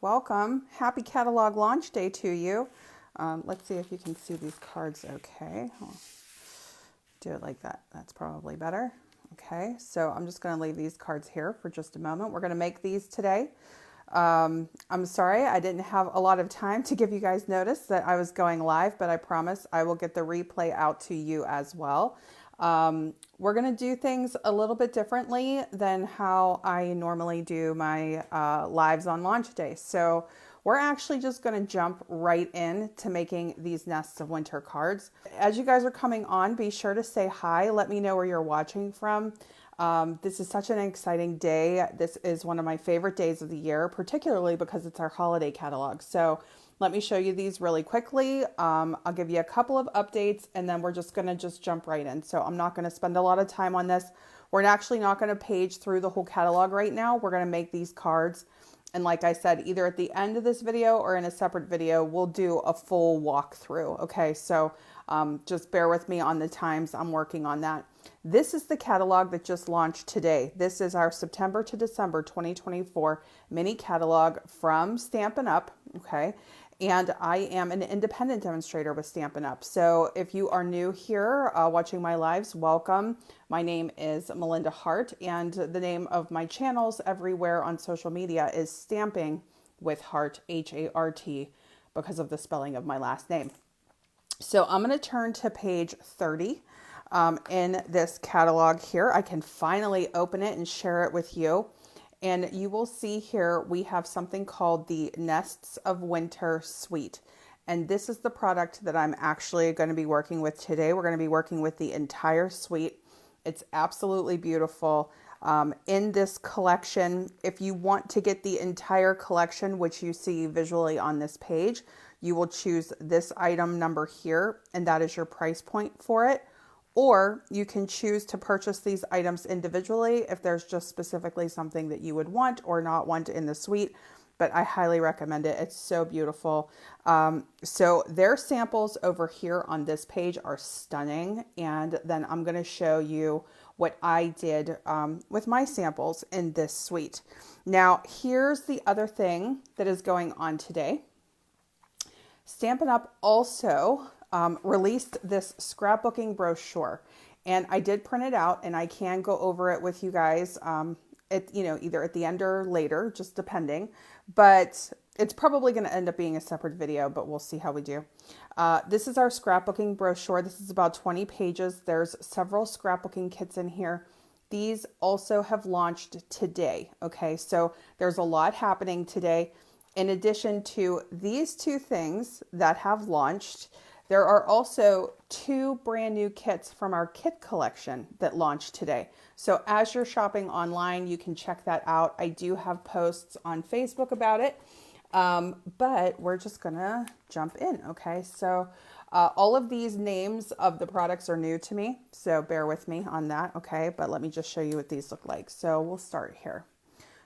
Welcome. Happy catalog launch day to you. Let's see if you can see these cards okay. I'll do it like that. That's probably better. Okay, so I'm just going to leave these cards here for just a moment. We're going to make these today. I'm sorry I didn't have a lot of time to give you guys notice that I was going live, but I promise I will get the replay out to you as well. We're going to do things a little bit differently than how I normally do my lives on launch day. So we're actually just going to jump right in to making these nests of winter cards. As you guys are coming on, be sure to say hi. Let me know where you're watching from. This is such an exciting day. This is one of my favorite days of the year, particularly because it's our holiday catalog. So let me show you these really quickly. I'll give you a couple of updates and then we're just going to jump right in. So I'm not going to spend a lot of time on this. We're actually not going to page through the whole catalog right now. We're going to make these cards. And like I said, either at the end of this video or in a separate video, we'll do a full walkthrough. Okay, so just bear with me on the times. I'm working on that. This is the catalog that just launched today. This is our September to December 2024 mini catalog from Stampin' Up. Okay. And I am an independent demonstrator with Stampin' Up. So if you are new here watching my lives, welcome. My name is Melinda Hart, and the name of my channels everywhere on social media is Stamping with Hart, H-A-R-T, because of the spelling of my last name. So I'm going to turn to page 30 in this catalog here. I can finally open it and share it with you. And you will see here we have something called the Nests of Winter Suite. And this is the product that I'm actually going to be working with today. We're going to be working with the entire suite. It's absolutely beautiful. In this collection, if you want to get the entire collection, which you see visually on this page, you will choose this item number here, and that is your price point for it. Or you can choose to purchase these items individually if there's just specifically something that you would want or not want in the suite. But I highly recommend it. It's so beautiful. So their samples over here on this page are stunning. And then I'm going to show you what I did with my samples in this suite. Now, here's the other thing that is going on today. Stampin' Up! Also released this scrapbooking brochure, and I did print it out, and I can go over it with you guys either at the end or later, just depending, but it's probably going to end up being a separate video, but we'll see how we do. This is our scrapbooking brochure. This is about 20 pages. There's several scrapbooking kits in here. These also have launched today. Okay, so there's a lot happening today. In addition to these two things that have launched, there are also two brand new kits from our kit collection that launched today. So as you're shopping online, you can check that out. I do have posts on Facebook about it, but we're just gonna jump in, okay? So all of these names of the products are new to me, so bear with me on that, okay? But let me just show you what these look like. So we'll start here.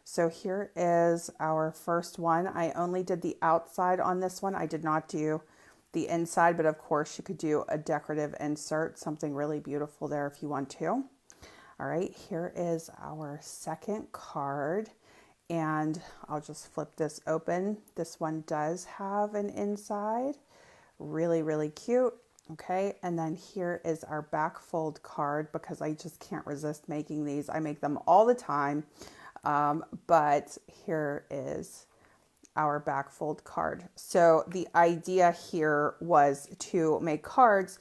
So here is our first one. I only did the outside on this one. I did not do the inside, but of course you could do a decorative insert, something really beautiful there if you want to. All right, here is our second card, and I'll just flip this open. This one does have an inside, really, really cute. Okay, and then here is our back fold card, because I just can't resist making these. I make them all the time, but here is our back fold card. So the idea here was to make cards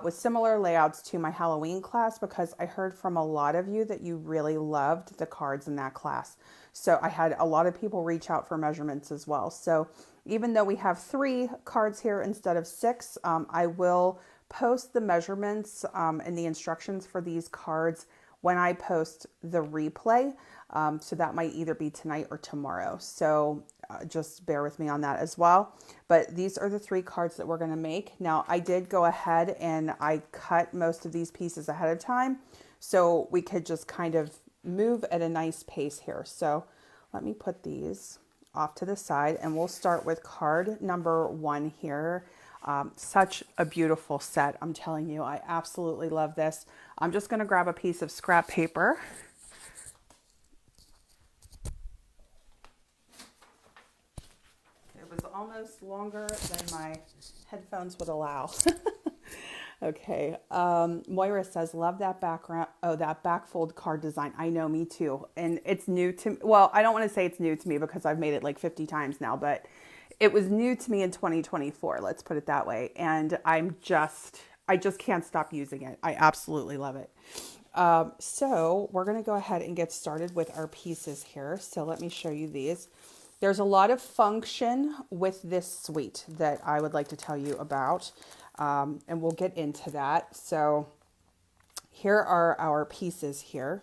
with similar layouts to my Halloween class, because I heard from a lot of you that you really loved the cards in that class. So I had a lot of people reach out for measurements as well. So even though we have 3 cards here instead of 6, I will post the measurements and the instructions for these cards when I post the replay. So that might either be tonight or tomorrow. So just bear with me on that as well. But these are the 3 cards that we're going to make. Now, I did go ahead and I cut most of these pieces ahead of time, so we could just kind of move at a nice pace here. So let me put these off to the side, and we'll start with card number 1 here. Such a beautiful set. I'm telling you, I absolutely love this. I'm just going to grab a piece of scrap paper. almost longer than my headphones would allow. Okay. Moira says, love that background. Oh, that backfold card design. I know, me too. And it's new to, well, I don't want to say it's new to me because I've made it like 50 times now, but it was new to me in 2024. Let's put it that way. And I just can't stop using it. I absolutely love it. So we're going to go ahead and get started with our pieces here. So let me show you these. There's a lot of function with this suite that I would like to tell you about. And we'll get into that. So here are our pieces here.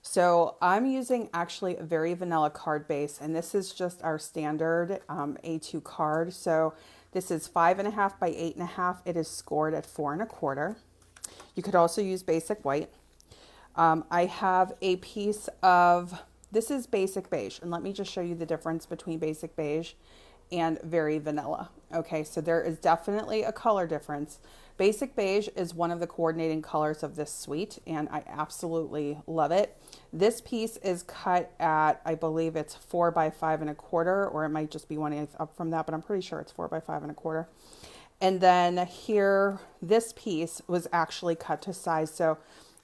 So I'm using actually a very vanilla card base, and this is just our standard A2 card. So this is 5.5 by 8.5. It is scored at 4 1/4. You could also use basic white. I have a piece of, this is basic beige, and let me just show you the difference between basic beige and very vanilla. Okay, so there is definitely a color difference. Basic beige is one of the coordinating colors of this suite, and I absolutely love it. This piece is cut at, I believe it's 4 by 5 1/4, or it might just be 1/8 up from that, but I'm pretty sure it's 4 by 5 1/4. And then here, this piece was actually cut to size. So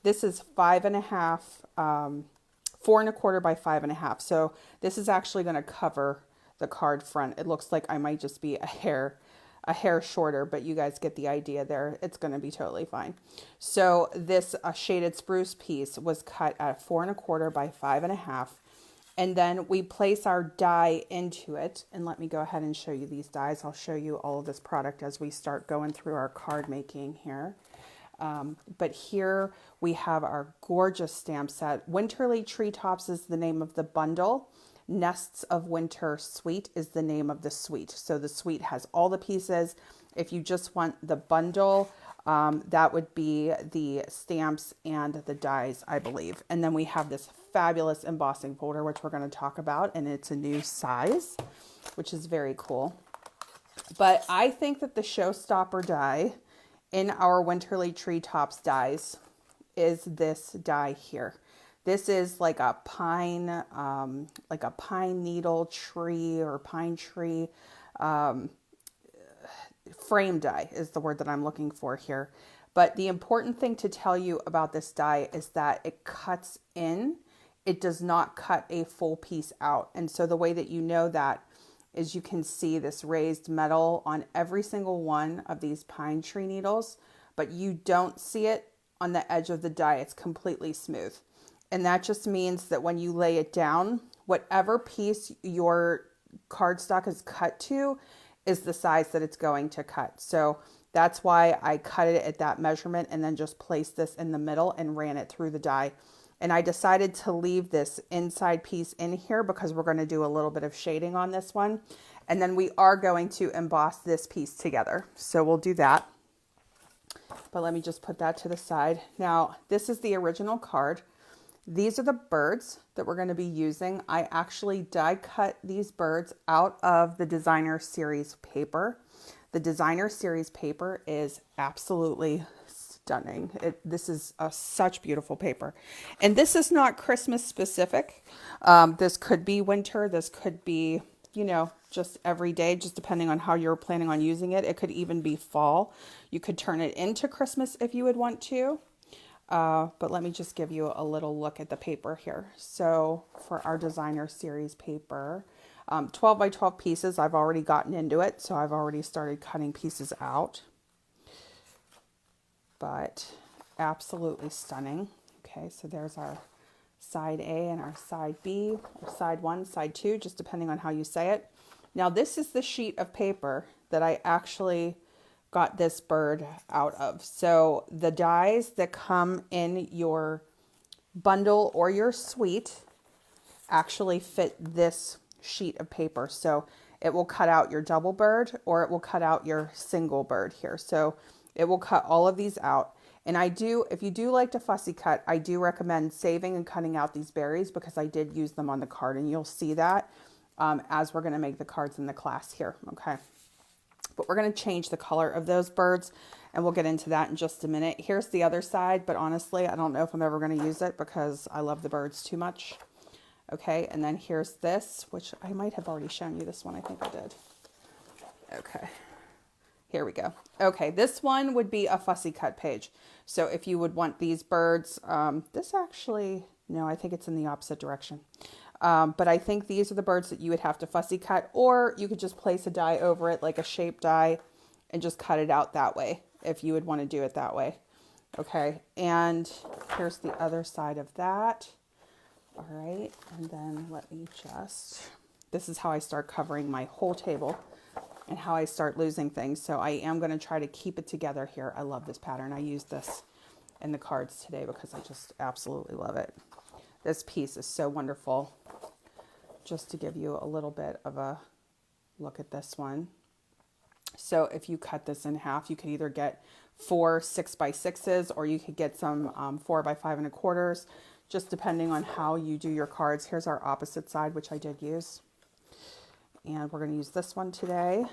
this is 5.5, 4 1/4 by 5.5. So this is actually going to cover the card front. It looks like I might just be a hair shorter, but you guys get the idea there. It's going to be totally fine. So this shaded spruce piece was cut at 4 1/4 by 5.5. And then we place our die into it. And let me go ahead and show you these dies. I'll show you all of this product as we start going through our card making here. But here we have our gorgeous stamp set. Winterly Treetops is the name of the bundle. Nests of Winter Suite is the name of the suite. So the suite has all the pieces. If you just want the bundle, that would be the stamps and the dies, I believe. And then we have this fabulous embossing folder, which we're going to talk about, and it's a new size, which is very cool. But I think that the showstopper die in our Winterly Treetops dies is this die here. This is like a pine needle tree or pine tree frame die is the word that I'm looking for here. But the important thing to tell you about this die is that it cuts in. It does not cut a full piece out. And so the way that you know that is you can see this raised metal on every single one of these pine tree needles, but you don't see it on the edge of the die. It's completely smooth. And that just means that when you lay it down, whatever piece your cardstock is cut to is the size that it's going to cut. So that's why I cut it at that measurement and then just placed this in the middle and ran it through the die. And I decided to leave this inside piece in here because we're going to do a little bit of shading on this one. And then we are going to emboss this piece together. So we'll do that. But let me just put that to the side. Now, this is the original card. These are the birds that we're going to be using. I actually die cut these birds out of the designer series paper. The designer series paper is absolutely stunning. This is such beautiful paper. And this is not Christmas specific. This could be winter. This could be, you know, just every day, just depending on how you're planning on using it. It could even be fall. You could turn it into Christmas if you would want to. But let me just give you a little look at the paper here. So for our designer series paper, 12 by 12 pieces, I've already gotten into it. So I've already started cutting pieces out, but absolutely stunning. Okay. So there's our side A and our side B, or side 1, side 2, just depending on how you say it. Now this is the sheet of paper that I actually got this bird out of. So the dies that come in your bundle or your suite actually fit this sheet of paper. So it will cut out your double bird or it will cut out your single bird here. So it will cut all of these out. And if you do like to fussy cut, I do recommend saving and cutting out these berries because I did use them on the card, and you'll see that as we're going to make the cards in the class here. Okay. But we're going to change the color of those birds, and we'll get into that in just a minute. Here's the other side, but honestly, I don't know if I'm ever going to use it because I love the birds too much. Okay, and then here's this, which I might have already shown you this one. I think I did. Okay, here we go. Okay, this one would be a fussy cut page. So if you would want these birds, this actually, no, I think it's in the opposite direction. But I think these are the birds that you would have to fussy cut, or you could just place a die over it, like a shape die, and just cut it out that way, if you would want to do it that way. Okay, and here's the other side of that. All right, and then let me just, this is how I start covering my whole table and how I start losing things. So I am going to try to keep it together here. I love this pattern. I used this in the cards today because I just absolutely love it. This piece is so wonderful. Just to give you a little bit of a look at this one. So if you cut this in half, you could either get 4 6x6s, or you could get some 4 by 5 1/4, just depending on how you do your cards. Here's our opposite side, which I did use. And we're going to use this one today.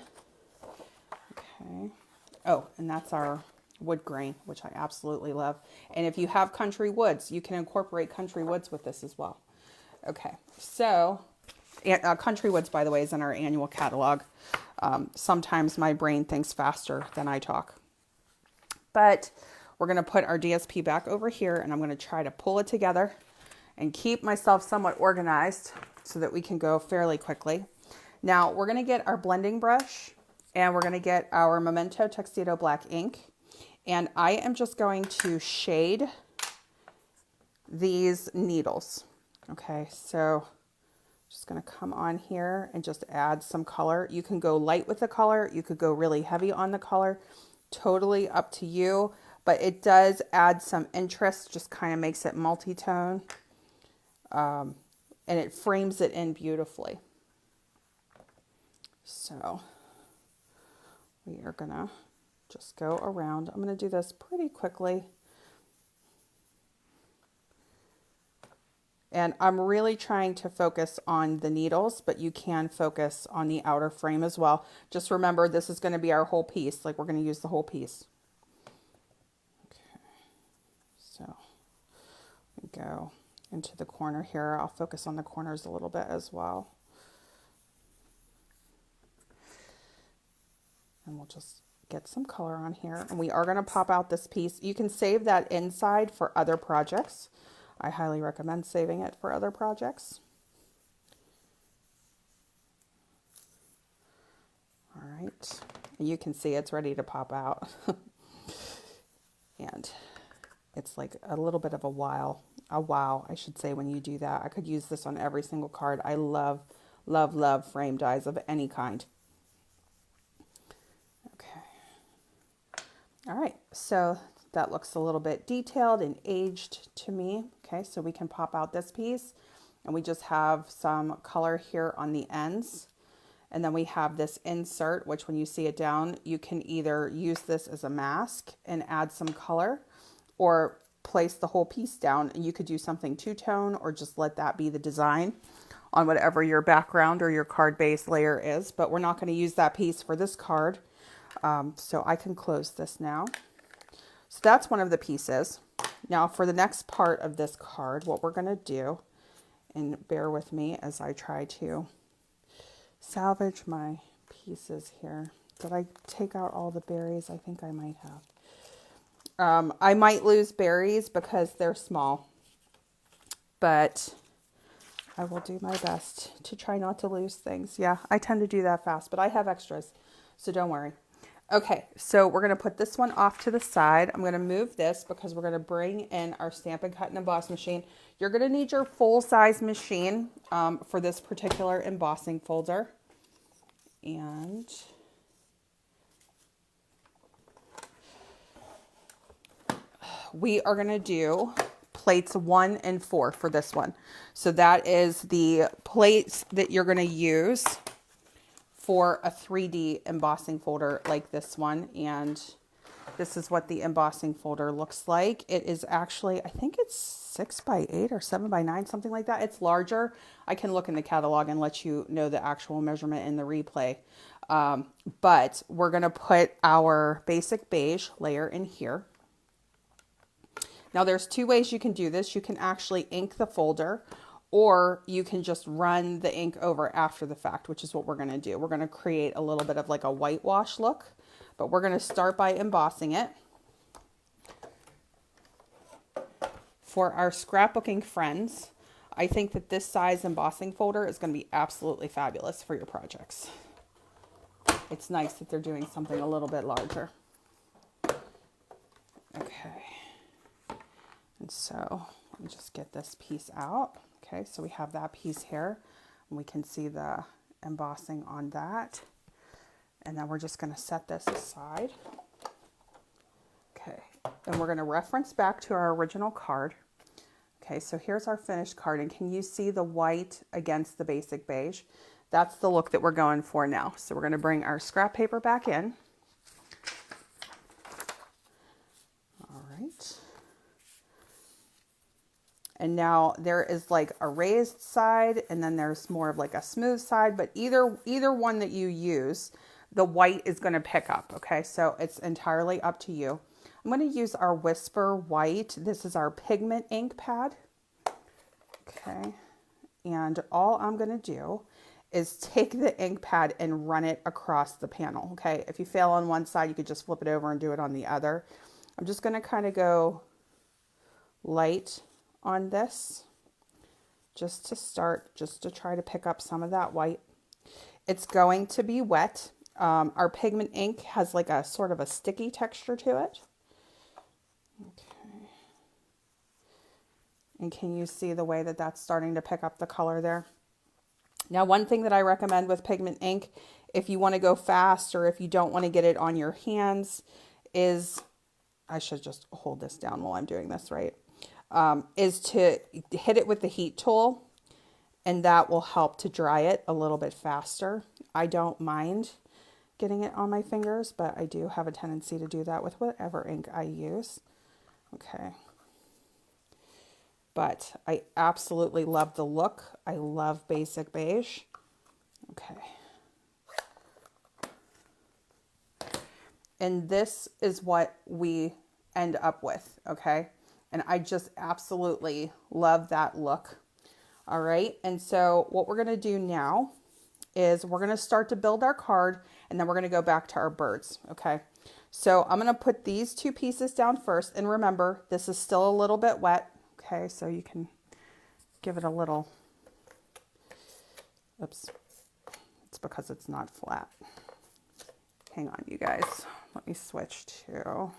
Okay. Oh, and that's our wood grain, which I absolutely love. And if you have country woods, you can incorporate country woods with this as well. Okay, so country woods, by the way, is in our annual catalog. Sometimes my brain thinks faster than I talk. But we're going to put our DSP back over here, and I'm going to try to pull it together and keep myself somewhat organized so that we can go fairly quickly. Now we're going to get our blending brush, and we're going to get our Memento Tuxedo Black ink. And I am just going to shade these needles. Okay, so just going to come on here and just add some color. You can go light with the color. You could go really heavy on the color. Totally up to you. But it does add some interest, just kind of makes it multi-tone. And it frames it in beautifully. So we are going to just go around. I'm going to do this pretty quickly. And I'm really trying to focus on the needles, but you can focus on the outer frame as well. Just remember, this is going to be our whole piece. Like, we're going to use the whole piece. Okay. So we go into the corner here. I'll focus on the corners a little bit as well. And we'll just get some color on here. And we are going to pop out this piece. You can save that inside for other projects. I highly recommend saving it for other projects. All right. And you can see it's ready to pop out. And it's like a little bit of a wow, I should say, when you do that. I could use this on every single card. I love, love, love frame dies of any kind. All right, so that looks a little bit detailed and aged to me. Okay, so we can pop out this piece, and we just have some color here on the ends. And then we have this insert, which when you see it down, you can either use this as a mask and add some color, or place the whole piece down, and you could do something two-tone, or just let that be the design on whatever your background or your card base layer is. But we're not going to use that piece for this card. So I can close this now. So that's one of the pieces. Now for the next part of this card, what we're going to do, and bear with me as I try to salvage my pieces here. Did I take out all the berries? I think I might have. I might lose berries because they're small, but I will do my best to try not to lose things. Yeah, I tend to do that fast, but I have extras, so don't worry. Okay, so we're going to put this one off to the side. I'm going to move this because we're going to bring in our Stampin' Cut and Emboss machine. You're going to need your full-size machine for this particular embossing folder. And we are going to do plates 1 and 4 for this one. So that is the plates that you're going to use for a 3D embossing folder like this one. And this is what the embossing folder looks like. It is actually, I think it's 6 by 8 or 7 by 9, something like that. It's larger. I can look in the catalog and let you know the actual measurement in the replay. But we're going to put our basic beige layer in here. Now there's 2 ways you can do this. You can actually ink the folder, or you can just run the ink over after the fact, which is what we're going to do. We're going to create a little bit of like a whitewash look, but we're going to start by embossing it. For our scrapbooking friends, I think that this size embossing folder is going to be absolutely fabulous for your projects. It's nice that they're doing something a little bit larger. Okay. And so let me just get this piece out. Okay, so we have that piece here, and we can see the embossing on that. And then we're just going to set this aside. Okay, and we're going to reference back to our original card. Okay, so here's our finished card, and can you see the white against the basic beige? That's the look that we're going for now. So we're going to bring our scrap paper back in. All right. And now there is like a raised side, and then there's more of like a smooth side, but either one that you use, the white is going to pick up. Okay, so it's entirely up to you. I'm going to use our Whisper White. This is our pigment ink pad. Okay, and all I'm going to do is take the ink pad and run it across the panel. Okay, if you fail on one side, you could just flip it over and do it on the other. I'm just going to kind of go light on this just to start, just to try to pick up some of that white. It's going to be wet. Our pigment ink has like a sort of a sticky texture to it. Okay. And can you see the way that that's starting to pick up the color there? Now, one thing that I recommend with pigment ink, if you want to go fast or if you don't want to get it on your hands, is, I should just hold this down while I'm doing this, right? Is to hit it with the heat tool, and that will help to dry it a little bit faster. I don't mind getting it on my fingers, but I do have a tendency to do that with whatever ink I use. Okay. But I absolutely love the look. I love basic beige. Okay. And this is what we end up with, okay? And I just absolutely love that look. All right, and so what we're gonna do now is we're gonna start to build our card, and then we're gonna go back to our birds, okay? So I'm gonna put these two pieces down first, and remember, this is still a little bit wet, okay? So you can give it a little, oops, it's because it's not flat. Hang on, you guys. Let me switch to,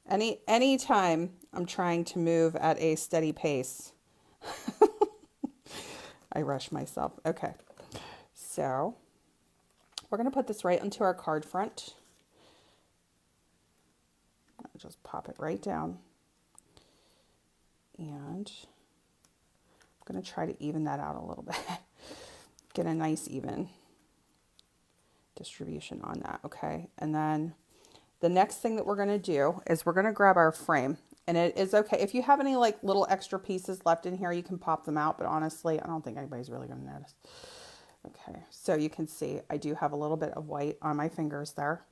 anytime I'm trying to move at a steady pace, I rush myself. Okay, so we're going to put this right onto our card front. I'll just pop it right down. And I'm going to try to even that out a little bit. Get a nice even distribution on that, okay? And then the next thing that we're going to do is we're going to grab our frame. And it is okay. If you have any like little extra pieces left in here, you can pop them out. But honestly, I don't think anybody's really going to notice. Okay, so you can see I do have a little bit of white on my fingers there.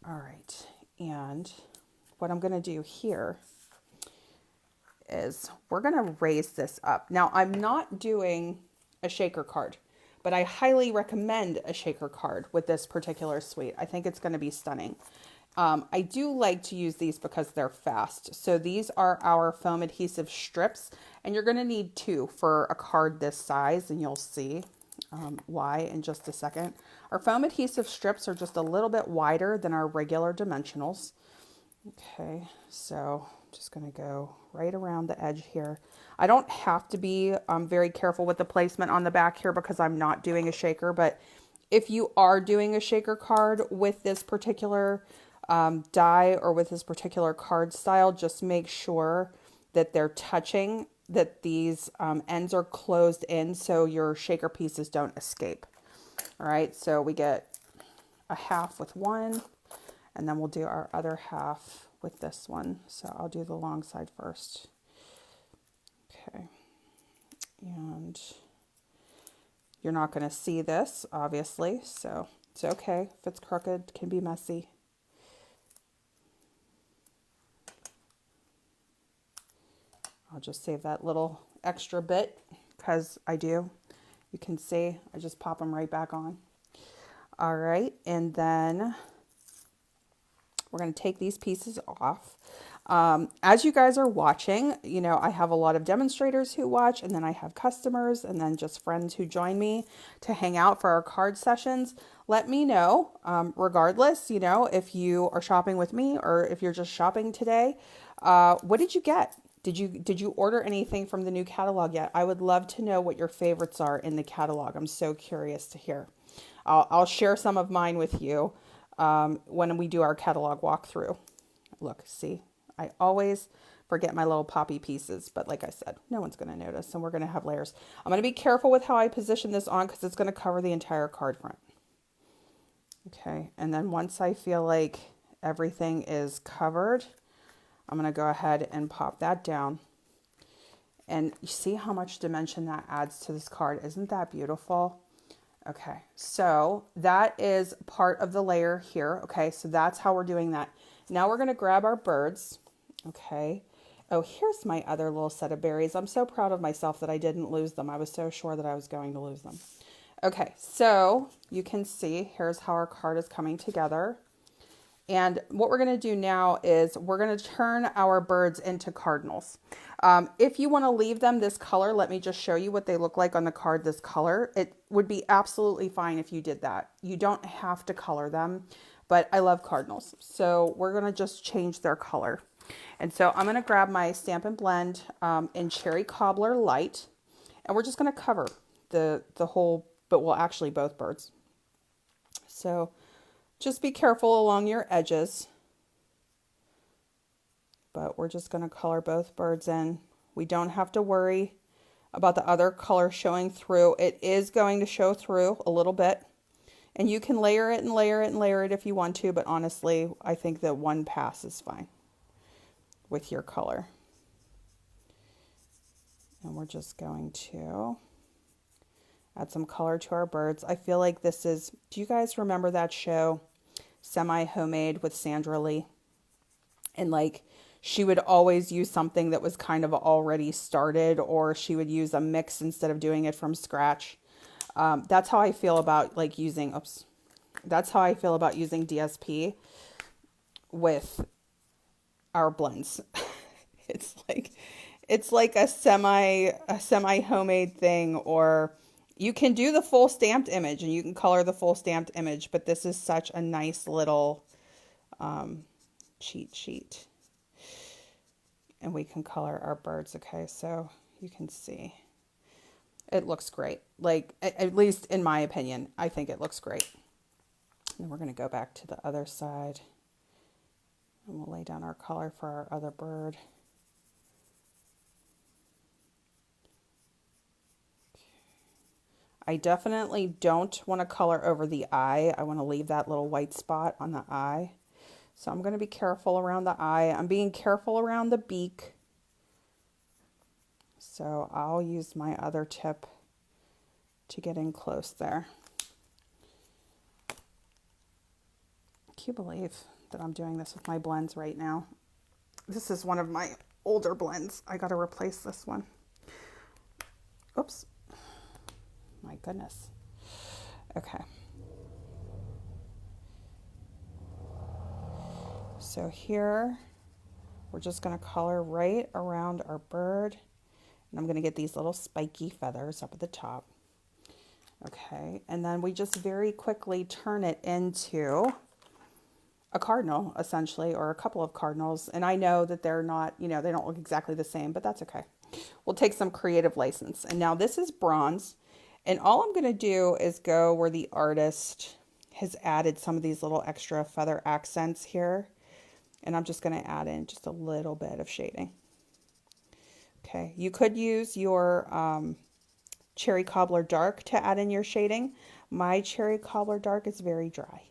All right, and what I'm going to do here is we're going to raise this up. Now, I'm not doing a shaker card, but I highly recommend a shaker card with this particular suite. I think it's going to be stunning. I do like to use these because they're fast. So these are our foam adhesive strips, and you're going to need 2 for a card this size, and you'll see why in just a second. Our foam adhesive strips are just a little bit wider than our regular dimensionals. Okay, so I'm just going to go right around the edge here. I don't have to be very careful with the placement on the back here because I'm not doing a shaker, but if you are doing a shaker card with this particular die or with this particular card style, just make sure that they're touching, that these ends are closed in so your shaker pieces don't escape. All right, so we get a half with one, and then we'll do our other half with this one. So I'll do the long side first. Okay, and you're not going to see this, obviously, so it's okay. If it's crooked, it can be messy. I'll just save that little extra bit because I do. You can see I just pop them right back on. All right, and then we're going to take these pieces off. As you guys are watching, you know, I have a lot of demonstrators who watch, and then I have customers, and then just friends who join me to hang out for our card sessions. Let me know, regardless, you know, if you are shopping with me or if you're just shopping today, what did you get? Did you order anything from the new catalog yet? I would love to know what your favorites are in the catalog. I'm so curious to hear. I'll share some of mine with you when we do our catalog walkthrough. Look, see, I always forget my little poppy pieces, but like I said, no one's going to notice, and we're going to have layers. I'm going to be careful with how I position this on because it's going to cover the entire card front. Okay, and then once I feel like everything is covered, I'm going to go ahead and pop that down. And you see how much dimension that adds to this card. Isn't that beautiful? Okay, so that is part of the layer here. Okay, so that's how we're doing that. Now we're going to grab our birds. Okay. Oh, here's my other little set of berries. I'm so proud of myself that I didn't lose them. I was so sure that I was going to lose them. Okay, so you can see here's how our card is coming together. And what we're going to do now is we're going to turn our birds into cardinals. If you want to leave them this color, let me just show you what they look like on the card this color. It would be absolutely fine if you did that. You don't have to color them, but I love cardinals. So we're going to just change their color. And so I'm going to grab my Stampin' Blend in Cherry Cobbler Light, and we're just going to cover the whole, but well, actually both birds. So just be careful along your edges, but we're just going to color both birds in. We don't have to worry about the other color showing through. It is going to show through a little bit, and you can layer it and layer it and layer it if you want to, but honestly, I think that one pass is fine with your color. And we're just going to add some color to our birds. I feel like this is, do you guys remember that show, Semi-Homemade with Sandra Lee? And like, she would always use something that was kind of already started, or she would use a mix instead of doing it from scratch. That's how I feel about like using, that's how I feel about using DSP with our blends. It's like a semi homemade thing, or you can do the full stamped image and you can color the full stamped image, but this is such a nice little cheat sheet. And we can color our birds. Okay, so you can see it looks great. Like, at least in my opinion, I think it looks great. And we're going to go back to the other side, and we'll lay down our color for our other bird. I definitely don't want to color over the eye. I want to leave that little white spot on the eye. So I'm going to be careful around the eye. I'm being careful around the beak. So I'll use my other tip to get in close there. Can you believe that I'm doing this with my blends right now? This is one of my older blends. I got to replace this one. Oops. My goodness. Okay. So here, we're just going to color right around our bird. And I'm going to get these little spiky feathers up at the top. Okay. And then we just very quickly turn it into a cardinal, essentially, or a couple of cardinals. And I know that they're not, you know, they don't look exactly the same, but that's okay. We'll take some creative license. And now this is bronze. And all I'm going to do is go where the artist has added some of these little extra feather accents here. And I'm just going to add in just a little bit of shading. Okay, you could use your Cherry Cobbler Dark to add in your shading. My Cherry Cobbler Dark is very dry.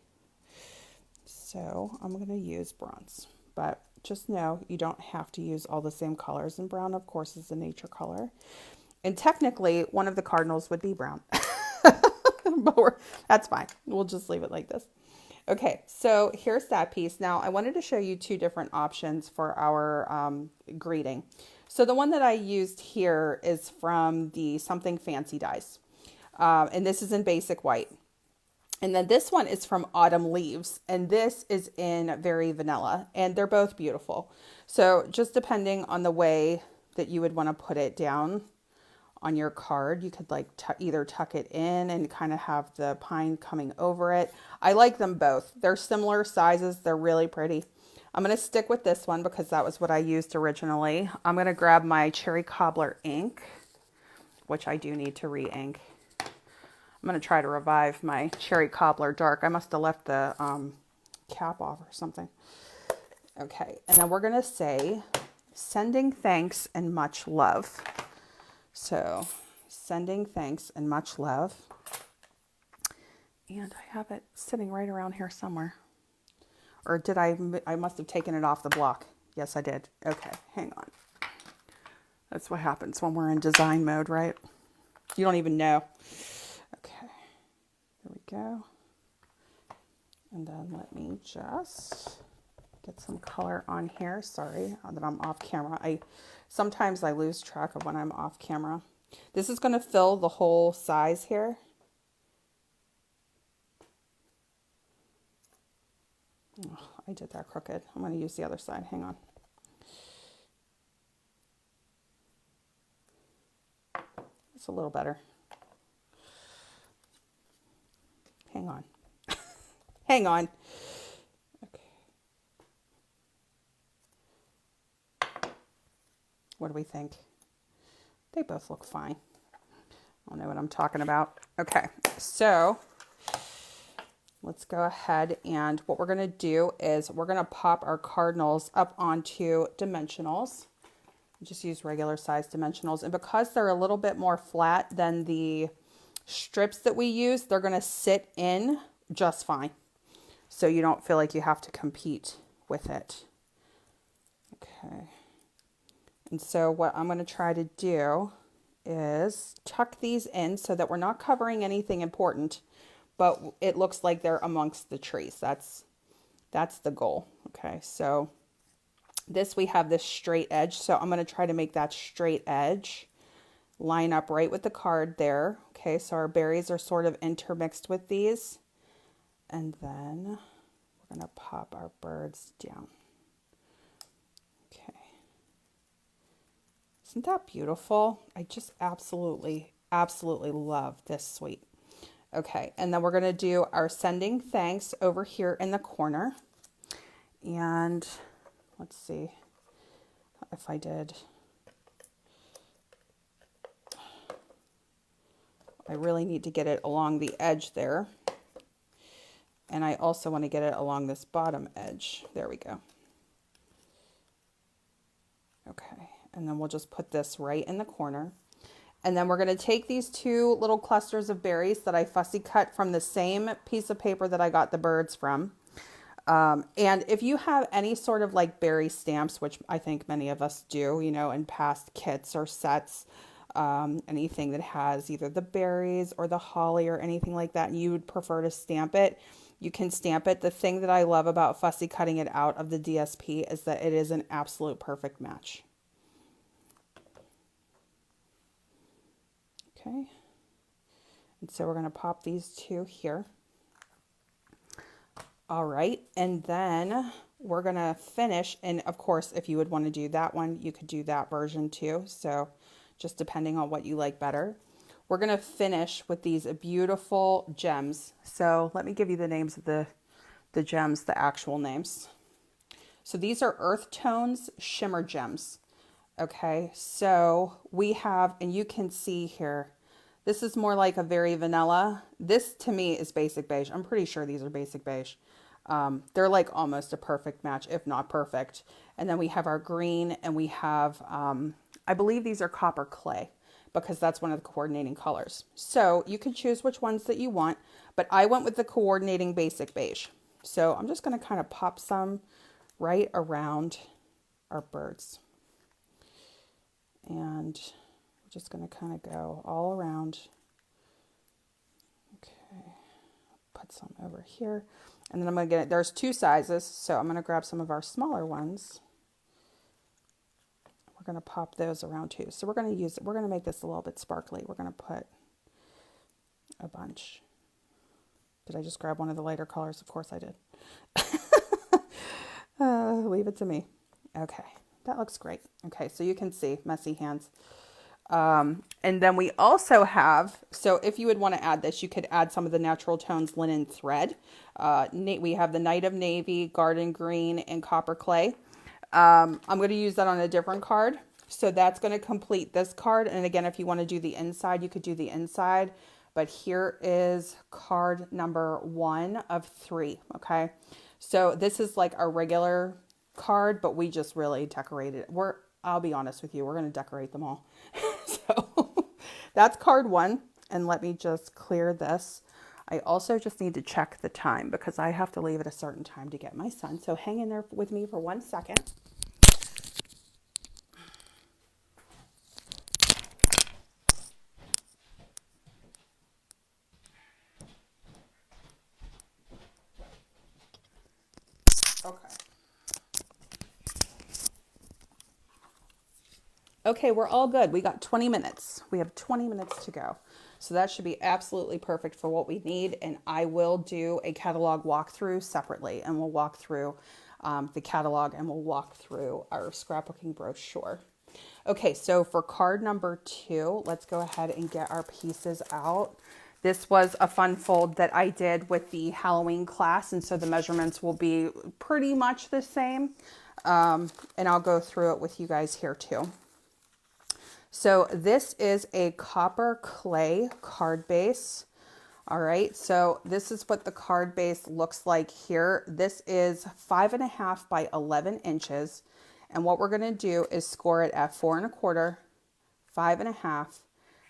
So I'm going to use bronze. But just know you don't have to use all the same colors. And brown, of course, is a nature color. And technically, one of the cardinals would be brown. But that's fine. We'll just leave it like this. Okay, so here's that piece. Now, I wanted to show you two different options for our greeting. So the one that I used here is from the Something Fancy dies. And this is in basic white. And then this one is from Autumn Leaves, and this is in Very Vanilla, and they're both beautiful. So just depending on the way that you would want to put it down on your card, you could like either tuck it in and kind of have the pine coming over it. I like them both. They're similar sizes. They're really pretty. I'm going to stick with this one because that was what I used originally. I'm going to grab my Cherry Cobbler ink, which I do need to re-ink. I'm going to try to revive my Cherry Cobbler Dark. I must have left the cap off or something. Okay, and then we're going to say, sending thanks and much love. So, sending thanks and much love. And I have it sitting right around here somewhere. Or did I must have taken it off the block. Yes, I did. Okay, hang on. That's what happens when we're in design mode, right? You don't even know. Okay, here we go. And then let me just get some color on here. Sorry that I'm off camera. Sometimes I lose track of when I'm off camera. This is going to fill the whole size here. Oh, I did that crooked. I'm going to use the other side. Hang on. It's a little better. Hang on. Hang on. Okay. What do we think? They both look fine. I don't know what I'm talking about. Okay, so let's go ahead, and what we're going to do is we're going to pop our cardinals up onto dimensionals. Just use regular size dimensionals, and because they're a little bit more flat than the strips that we use, they're going to sit in just fine. So you don't feel like you have to compete with it. Okay. And so what I'm going to try to do is tuck these in so that we're not covering anything important, but it looks like they're amongst the trees. That's the goal. Okay. So this, we have this straight edge. So I'm going to try to make that straight edge line up right with the card there. Okay. So our berries are sort of intermixed with these. And then we're going to pop our birds down. Okay. Isn't that beautiful? I just absolutely love this suite. Okay, and then we're going to do our sending thanks over here in the corner. And let's see if I did. I really need to get it along the edge there. And I also want to get it along this bottom edge. There we go. Okay, and then we'll just put this right in the corner. And then we're going to take these two little clusters of berries that I fussy cut from the same piece of paper that I got the birds from. And if you have any sort of like berry stamps, which I think many of us do, you know, in past kits or sets, anything that has either the berries or the holly or anything like that, and you would prefer to stamp it, you can stamp it. The thing that I love about fussy cutting it out of the DSP is that it is an absolute perfect match. Okay, and so we're going to pop these two here. All right, and then we're going to finish, and of course, if you would want to do that one, you could do that version too, so just depending on what you like better. We're going to finish with these beautiful gems. So let me give you the names of the gems, the actual names. So these are Earth Tones Shimmer Gems. Okay, so we have, and you can see here, this is more like a Very Vanilla. This to me is basic beige. I'm pretty sure these are basic beige. They're like almost a perfect match, if not perfect. And then we have our green, and we have, I believe these are Copper Clay, because that's one of the coordinating colors. So you can choose which ones that you want, but I went with the coordinating basic beige. So I'm just going to kind of pop some right around our birds. And we're just going to kind of go all around. Okay, put some over here. And then I'm going to get it, there's two sizes, so I'm going to grab some of our smaller ones. we're going to pop those around too. So we're going to make this a little bit sparkly. We're going to put a bunch. Did I just grab one of the lighter colors? Of course I did. Leave it to me. Okay, that looks great. Okay, so you can see messy hands. And then we also have, so if you would want to add this, you could add some of the Natural Tones linen thread. We have the Night of Navy, Garden Green, and Copper Clay. I'm going to use that on a different card. So that's going to complete this card. And again, if you want to do the inside, you could do the inside. But here is card number 1 of 3. Okay. So this is like a regular card, but we just really decorated it. I'll be honest with you, we're going to decorate them all. So that's card 1. And let me just clear this. I also just need to check the time because I have to leave at a certain time to get my son. So hang in there with me for 1 second. Okay. Okay, we're all good. We got 20 minutes. We have 20 minutes to go. So that should be absolutely perfect for what we need. And I will do a catalog walkthrough separately. And we'll walk through the catalog and we'll walk through our scrapbooking brochure. Okay, so for card number 2, let's go ahead and get our pieces out. This was a fun fold that I did with the Halloween class. And so the measurements will be pretty much the same. And I'll go through it with you guys here too. So this is a copper clay card base. All right, so this is what the card base looks like here. This is 5.5 by 11 inches. And what we're gonna do is score it at 4 1/4, 5.5,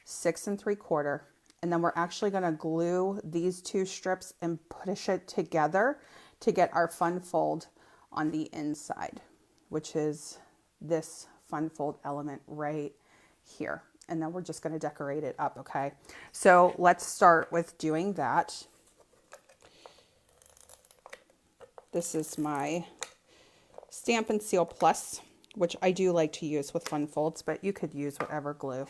6 3/4. And then we're actually gonna glue these 2 strips and push it together to get our fun fold on the inside, which is this fun fold element right here. And then we're just going to decorate it up. Okay, so let's start with doing that. This is my Stampin' Seal Plus, which I do like to use with fun folds, but you could use whatever glue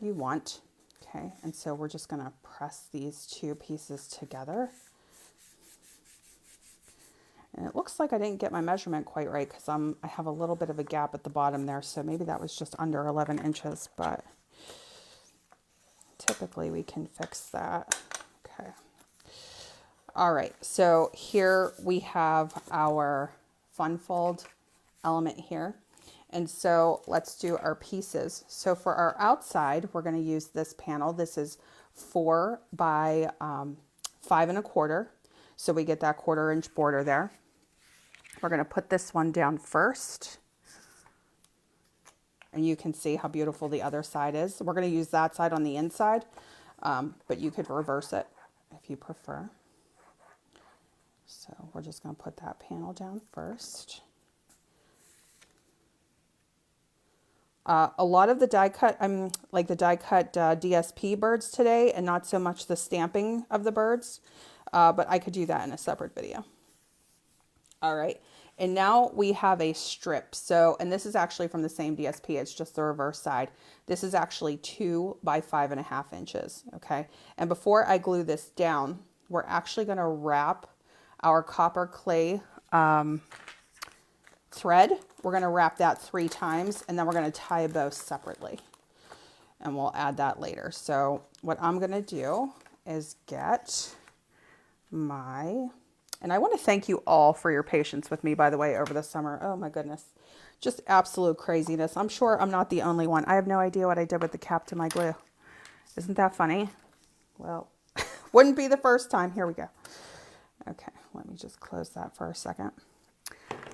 you want. Okay, and so we're just going to press these 2 pieces together. And it looks like I didn't get my measurement quite right because I have a little bit of a gap at the bottom there. So maybe that was just under 11 inches, but typically we can fix that. Okay. All right. So here we have our fun fold element here. And so let's do our pieces. So for our outside, we're going to use this panel. This is 4 by 5 1/4. So we get that 1/4 inch border there. We're going to put this one down first. And you can see how beautiful the other side is. We're going to use that side on the inside, but you could reverse it if you prefer. So we're just going to put that panel down first. A lot of the die cut, I'm like the die cut DSP birds today and not so much the stamping of the birds, but I could do that in a separate video. All right, and now we have a strip. So, and this is actually from the same DSP, it's just the reverse side. This is actually 2 by 5.5 inches, okay? And before I glue this down, we're actually gonna wrap our copper clay thread. We're gonna wrap that 3 times, and then we're gonna tie a bow separately. And we'll add that later. So what I'm gonna do is get my... And I want to thank you all for your patience with me, by the way, over the summer. Oh my goodness. Just absolute craziness. I'm sure I'm not the only one. I have no idea what I did with the cap to my glue. Isn't that funny? Well, wouldn't be the first time. Here we go. Okay, let me just close that for a second.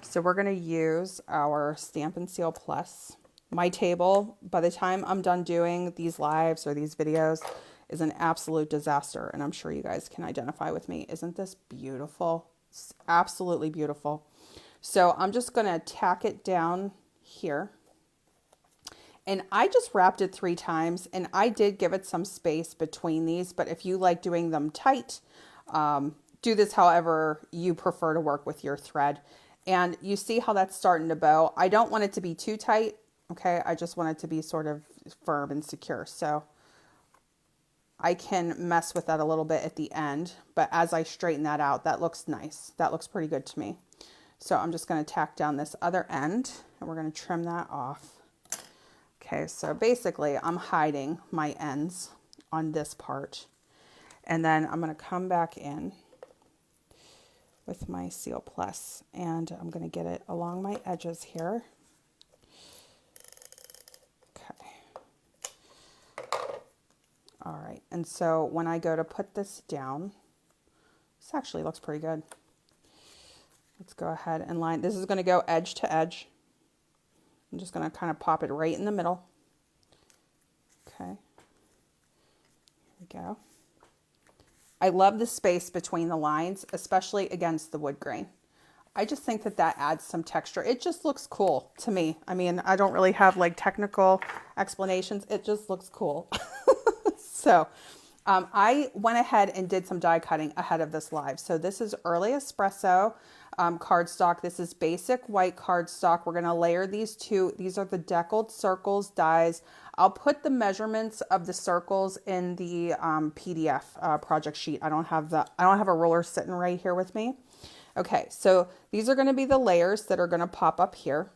So we're going to use our Stampin' Seal Plus. My table, by the time I'm done doing these lives or these videos, is an absolute disaster, and I'm sure you guys can identify with me. Isn't this beautiful? It's absolutely beautiful. So I'm just going to tack it down here, and I just wrapped it 3 times, and I did give it some space between these, but if you like doing them tight, do this however you prefer to work with your thread. And you see how that's starting to bow. I don't want it to be too tight, Okay, I just want it to be sort of firm and secure. So I can mess with that a little bit at the end, but as I straighten that out, that looks nice. That looks pretty good to me. So I'm just going to tack down this other end and we're going to trim that off. Okay, so basically I'm hiding my ends on this part. And then I'm going to come back in with my Seal Plus and I'm going to get it along my edges here. Okay. All right, and so when I go to put this down, this actually looks pretty good. Let's go ahead and line. This is going to go edge to edge. I'm just going to kind of pop it right in the middle. Okay. Here we go. I love the space between the lines, especially against the wood grain. I just think that that adds some texture. It just looks cool to me. I mean, I don't really have like technical explanations. It just looks cool. So I went ahead and did some die cutting ahead of this live. So this is early espresso cardstock. This is basic white cardstock. We're going to layer these two. These are the deckled circles dies. I'll put the measurements of the circles in the PDF project sheet. I don't have a ruler sitting right here with me. Okay, so these are going to be the layers that are going to pop up here.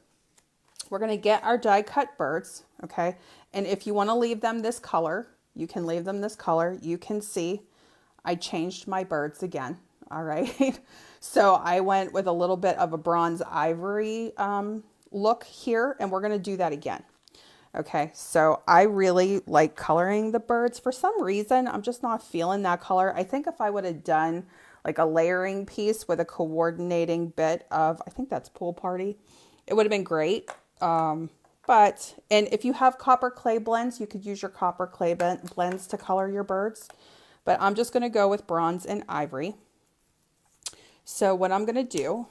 We're going to get our die cut birds. Okay, and if you want to leave them this color, you can leave them this color. You can see I changed my birds again. All right. So I went with a little bit of a bronze ivory look here, and we're going to do that again. Okay. So I really like coloring the birds. For some reason, I'm just not feeling that color. I think if I would have done like a layering piece with a coordinating bit of, I think that's Pool Party, it would have been great. And if you have copper clay blends, you could use your copper clay blends to color your birds. But I'm just going to go with bronze and ivory. So what I'm going to do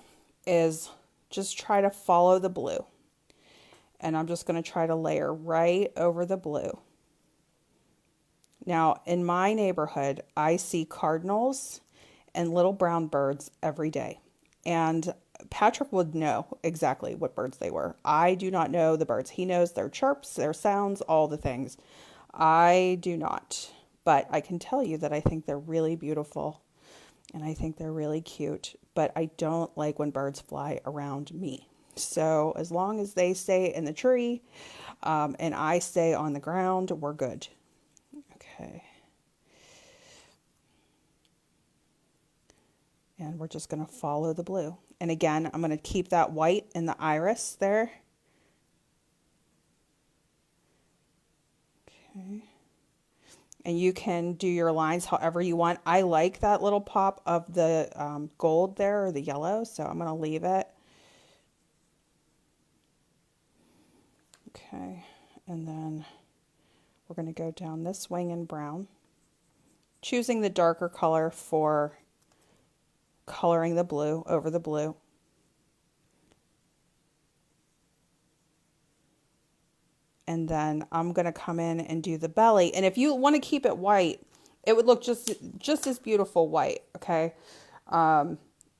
is just try to follow the blue. And I'm just going to try to layer right over the blue. Now, in my neighborhood, I see cardinals and little brown birds every day. And Patrick would know exactly what birds they were. I do not know the birds. He knows their chirps, their sounds, all the things. I do not. But I can tell you that I think they're really beautiful and I think they're really cute. But I don't like when birds fly around me. So as long as they stay in the tree and I stay on the ground, we're good. Okay. And we're just going to follow the blue. And again, I'm going to keep that white in the iris there. Okay. And you can do your lines however you want. I like that little pop of the gold there, or the yellow, so I'm going to leave it. Okay, and then we're going to go down this wing in brown, choosing the darker color for coloring the blue over the blue. And then I'm going to come in and do the belly. And if you want to keep it white, it would look just as beautiful white. Okay.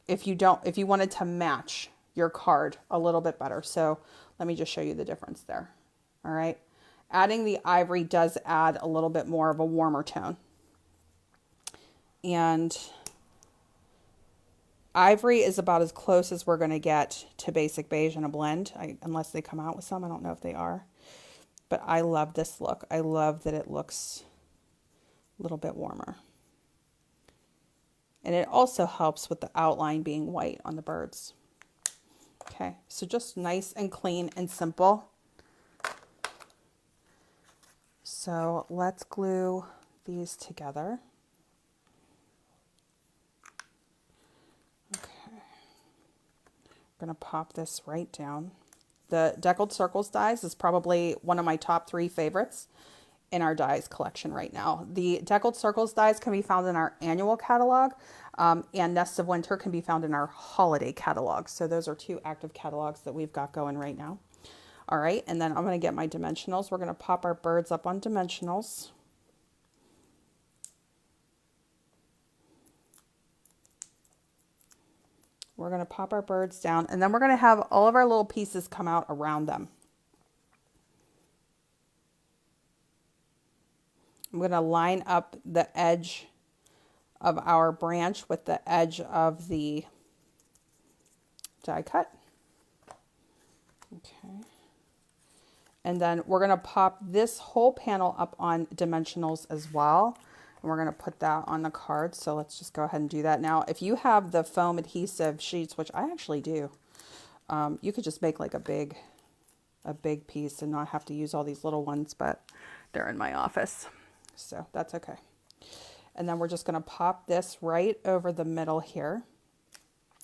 If you wanted to match your card a little bit better. So let me just show you the difference there. All right. Adding the ivory does add a little bit more of a warmer tone. And ivory is about as close as we're going to get to basic beige in a blend. Unless they come out with some. I don't know if they are. But I love this look. I love that it looks a little bit warmer. And it also helps with the outline being white on the birds. Okay, so just nice and clean and simple. So let's glue these together. Okay, I'm going to pop this right down. The Deckled Circles dies is probably one of my top 3 favorites in our dies collection right now. The Deckled Circles dies can be found in our annual catalog, and Nests of Winter can be found in our holiday catalog. So those are 2 active catalogs that we've got going right now. All right, and then I'm going to get my dimensionals. We're going to pop our birds up on dimensionals. We're going to pop our birds down, and then we're going to have all of our little pieces come out around them. going to line up the edge of our branch with the edge of the die cut. Okay. And then we're going to pop this whole panel up on dimensionals as well. And we're going to put that on the card. So let's just go ahead and do that. Now, if you have the foam adhesive sheets, which I actually do, you could just make like a big piece and not have to use all these little ones, but they're in my office. So that's okay. And then we're just going to pop this right over the middle here.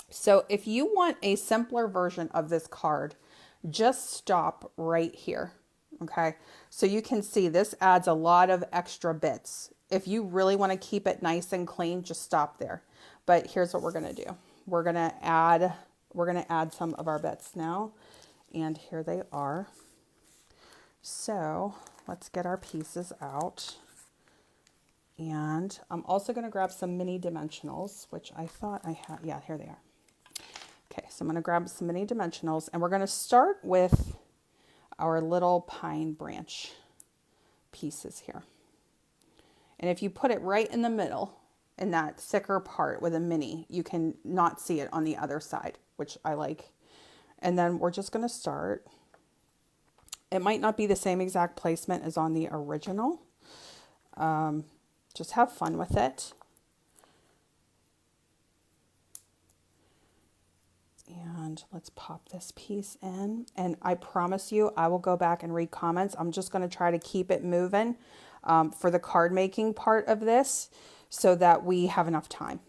So if you want a simpler version of this card, just stop right here. Okay. So you can see this adds a lot of extra bits. If you really want to keep it nice and clean, just stop there. But here's what we're going to do. We're going to add some of our bits now. And here they are. So let's get our pieces out. And I'm also going to grab some mini dimensionals, which I thought I had. Yeah, here they are. Okay, so I'm going to grab some mini dimensionals, and we're going to start with our little pine branch pieces here. And if you put it right in the middle, in that thicker part with a mini, you can not see it on the other side, which I like. And then we're just going to start. It might not be the same exact placement as on the original. Just have fun with it. And let's pop this piece in. And I promise you, I will go back and read comments. I'm just going to try to keep it moving for the card making part of this so that we have enough time.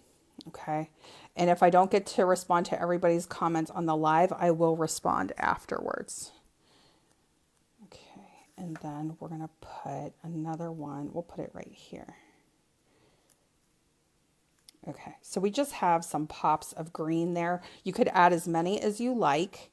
Okay. And if I don't get to respond to everybody's comments on the live, I will respond afterwards. Okay. And then we're going to put another one. We'll put it right here. Okay, so we just have some pops of green there. You could add as many as you like.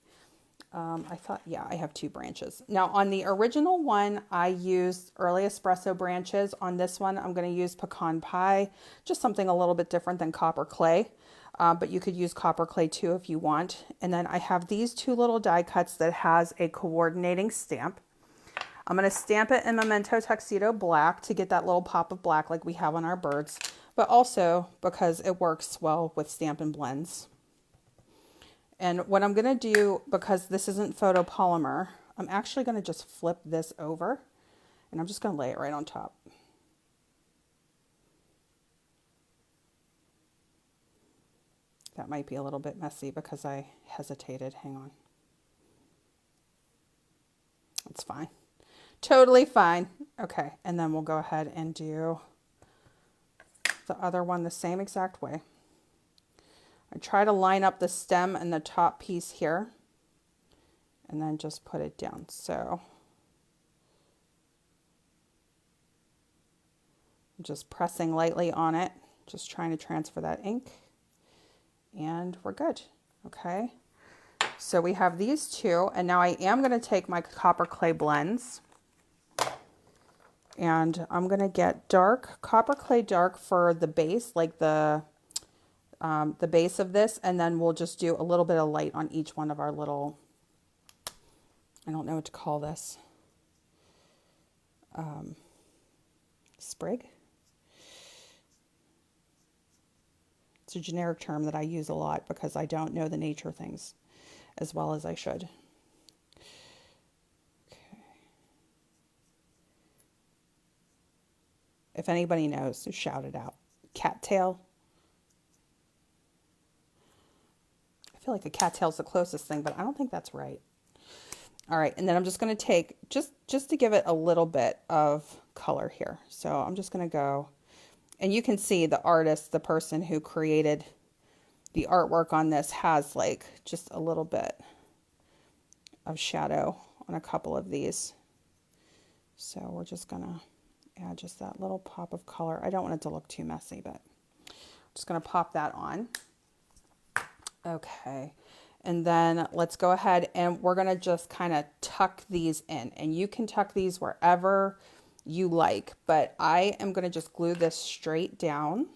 I thought, yeah, I have 2 branches. Now on the original one, I used early espresso branches. On this one, I'm going to use pecan pie, just something a little bit different than copper clay. But you could use copper clay too if you want. And then I have these 2 little die cuts that has a coordinating stamp. I'm going to stamp it in Memento Tuxedo Black to get that little pop of black like we have on our birds, but also because it works well with Stampin' Blends. And what I'm going to do, because this isn't photopolymer, I'm actually going to just flip this over and I'm just going to lay it right on top. That might be a little bit messy because I hesitated. Hang on. It's fine. Totally fine. Okay, and then we'll go ahead and do the other one the same exact way. I try to line up the stem and the top piece here and then just put it down. So I'm just pressing lightly on it, just trying to transfer that ink, and we're good. Okay, so we have these 2, and now I am going to take my copper clay blends. And I'm going to get dark, copper clay dark for the base, like the base of this. And then we'll just do a little bit of light on each one of our little, I don't know what to call this, sprig. It's a generic term that I use a lot because I don't know the nature of things as well as I should. If anybody knows, shout it out. Cattail. I feel like a cattail is the closest thing, but I don't think that's right. All right, and then I'm just going to take, just to give it a little bit of color here. So I'm just going to go, and you can see the artist, the person who created the artwork on this has like just a little bit of shadow on a couple of these. So we're just going to add just that little pop of color. I don't want it to look too messy, but I'm just going to pop that on. Okay. And then let's go ahead and we're going to just kind of tuck these in, and you can tuck these wherever you like, but I am going to just glue this straight down.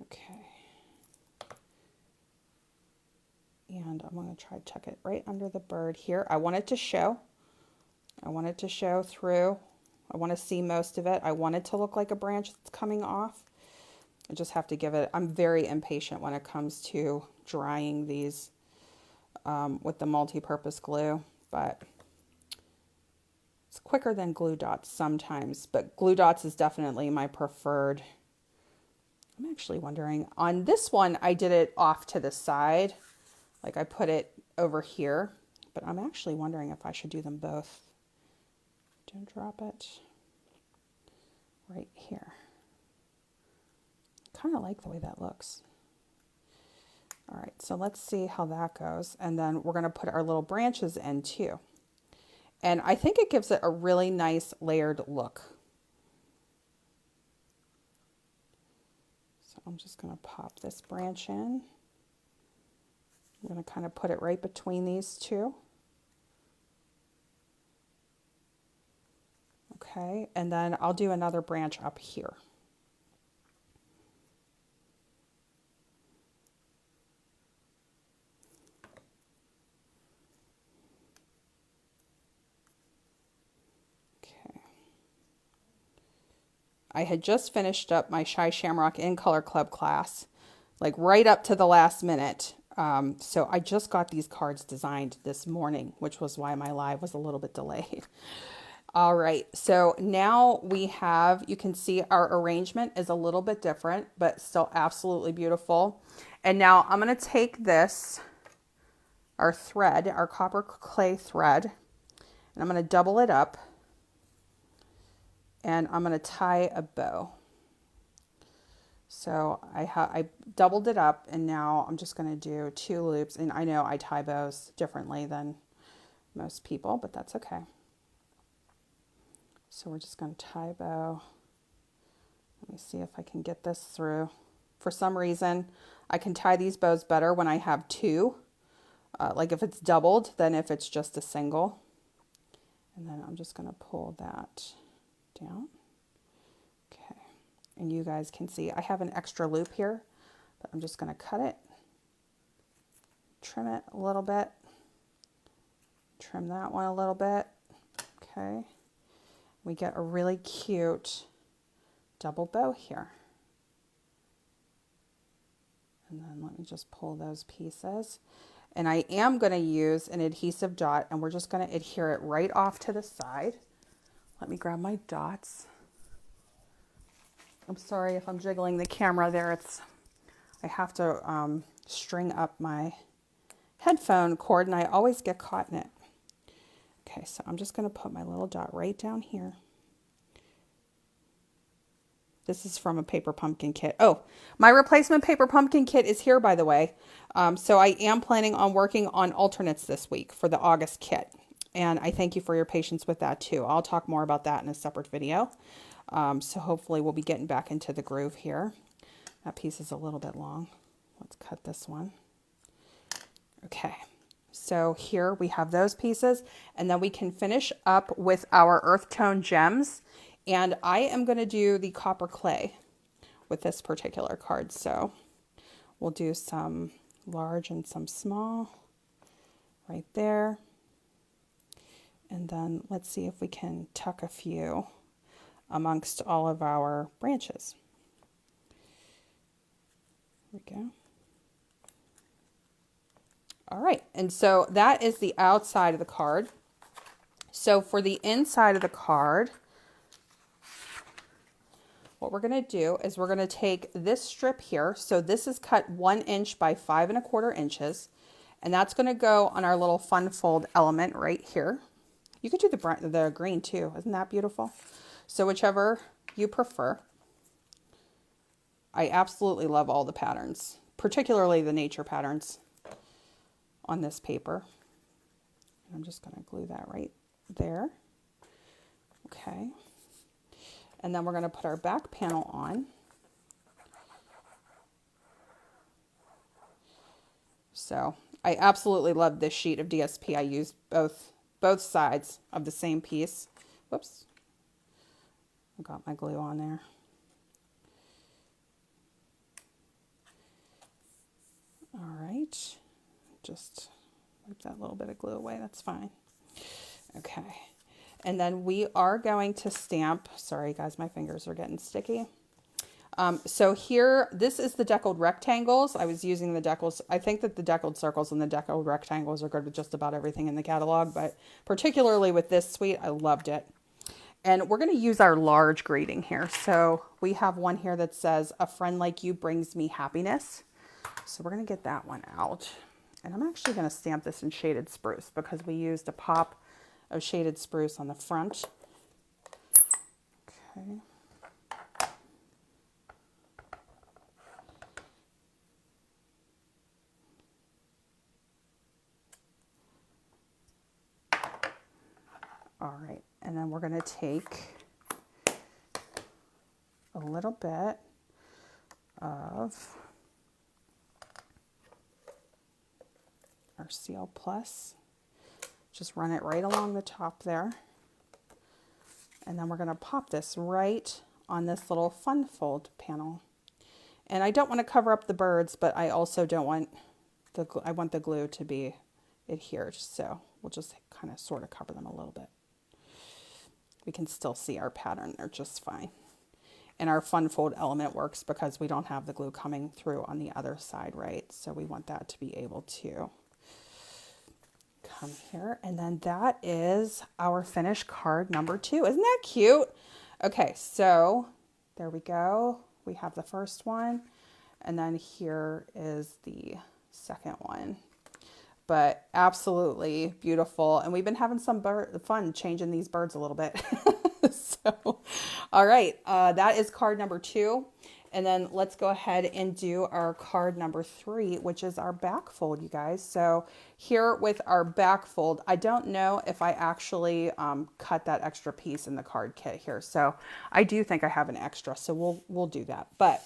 Okay. And I'm going to try to tuck it right under the bird here. I want it to show. I want it to show through. I want to see most of it. I want it to look like a branch that's coming off. I just have to give it, I'm very impatient when it comes to drying these with the multi-purpose glue, but it's quicker than glue dots sometimes, but glue dots is definitely my preferred. I'm actually wondering, on this one, I did it off to the side, like I put it over here, but I'm actually wondering if I should do them both. Don't drop it right here. Kind of like the way that looks. All right, so let's see how that goes. And then we're going to put our little branches in too. And I think it gives it a really nice layered look. So I'm just going to pop this branch in. I'm going to kind of put it right between these two. Okay, and then I'll do another branch up here. I had just finished up my Shy Shamrock in Color Club class, like right up to the last minute. So I just got these cards designed this morning, which was why my live was a little bit delayed. All right, so now we have, you can see our arrangement is a little bit different, but still absolutely beautiful. And now I'm going to take this, our thread, our copper clay thread, and I'm going to double it up. And I'm going to tie a bow. So I doubled it up, and now I'm just going to do 2 loops. And I know I tie bows differently than most people, but that's okay. So we're just going to tie a bow. Let me see if I can get this through. For some reason, I can tie these bows better when I have 2. Like if it's doubled than if it's just a single. And then I'm just going to pull that down. Okay, and you guys can see I have an extra loop here, but I'm just going to cut it, trim it a little bit, trim that one a little bit. Okay, we get a really cute double bow here. And then let me just pull those pieces. And I am going to use an adhesive dot, and we're just going to adhere it right off to the side. Let me grab my dots. I'm sorry if I'm jiggling the camera there. I have to string up my headphone cord, and I always get caught in it. Okay, so I'm just going to put my little dot right down here. This is from a paper pumpkin kit. Oh, my replacement paper pumpkin kit is here, by the way. So I am planning on working on alternates this week for the August kit. And I thank you for your patience with that too. I'll talk more about that in a separate video. So hopefully we'll be getting back into the groove here. That piece is a little bit long. Let's cut this one. Okay, so here we have those pieces, and then we can finish up with our earth tone gems. And I am going to do the copper clay with this particular card. So we'll do some large and some small right there. And then let's see if we can tuck a few amongst all of our branches. There we go. All right, and so that is the outside of the card. So for the inside of the card, what we're going to do is we're going to take this strip here. So this is cut 1 inch by 5 1/4 inches, and that's going to go on our little fun fold element right here. You could do the green too. Isn't that beautiful? So whichever you prefer. I absolutely love all the patterns, particularly the nature patterns on this paper. I'm just going to glue that right there. Okay. And then we're going to put our back panel on. So I absolutely love this sheet of DSP. I used both sides of the same piece. Whoops. I got my glue on there. All right. Just wipe that little bit of glue away. That's fine. Okay. And then we are going to stamp, sorry guys, my fingers are getting sticky. So here, this is the deckled rectangles. I was using the deckled, I think that the deckled circles and the deckled rectangles are good with just about everything in the catalog, but particularly with this suite, I loved it. And we're going to use our large greeting here. So we have one here that says, "A friend like you brings me happiness." So we're going to get that one out. And I'm actually going to stamp this in shaded spruce because we used a pop of shaded spruce on the front. Okay. All right, and then we're going to take a little bit of our Seal Plus, just run it right along the top there, and then we're going to pop this right on this little fun fold panel. And I don't want to cover up the birds, but I also don't want I want the glue to be adhered, so we'll just kind of sort of cover them a little bit. We can still see our pattern there just fine. And our fun fold element works because we don't have the glue coming through on the other side, right? So we want that to be able to come here. And then that is our finished card number 2. Isn't that cute? Okay, so there we go. We have the first one, and then here is the second one. But absolutely beautiful. And we've been having some fun changing these birds a little bit. So, all right, that is card number 2. And then let's go ahead and do our card number 3, which is our back fold, you guys. So here with our back fold, I don't know if I actually cut that extra piece in the card kit here. So I do think I have an extra, so we'll do that. But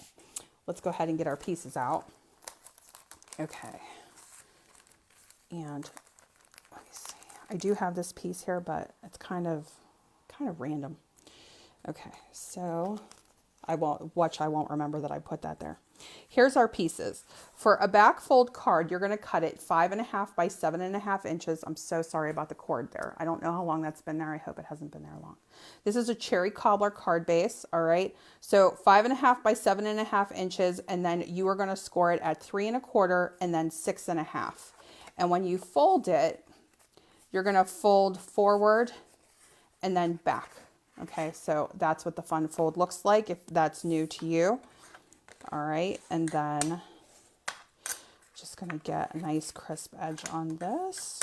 let's go ahead and get our pieces out. Okay. And let me see. I do have this piece here, but it's kind of random. Okay, so I won't remember that I put that there. Here's our pieces. For a back fold card, you're going to cut it 5.5 by 7.5 inches. I'm so sorry about the cord there. I don't know how long that's been there. I hope it hasn't been there long. This is a cherry cobbler card base. All right. So 5.5 by 7.5 inches. And then you are going to score it at 3.25 and then 6.5. And when you fold it, you're going to fold forward and then back. Okay, so that's what the fun fold looks like if that's new to you. All right, and then just going to get a nice crisp edge on this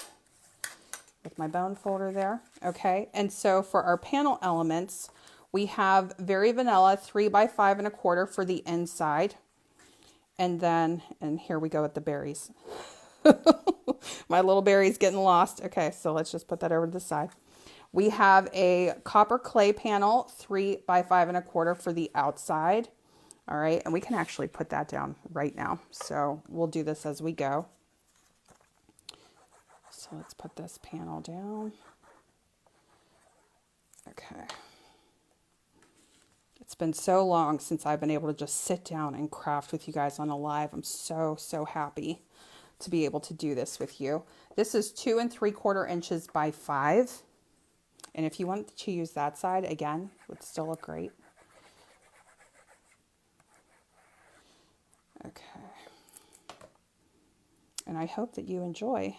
with my bone folder there. Okay, and so for our panel elements, we have Very Vanilla 3 by 5.25 for the inside. And then, and here we go with the berries. My little berry's getting lost. Okay, so let's just put that over to the side. We have a copper clay panel, 3 by 5.25 for the outside. All right, and we can actually put that down right now. So we'll do this as we go. So let's put this panel down. Okay. It's been so long since I've been able to just sit down and craft with you guys on a live. I'm so happy to be able to do this with you. This is 2 3/4 inches by 5. And if you want to use that side, again, it would still look great. Okay. And I hope that you enjoy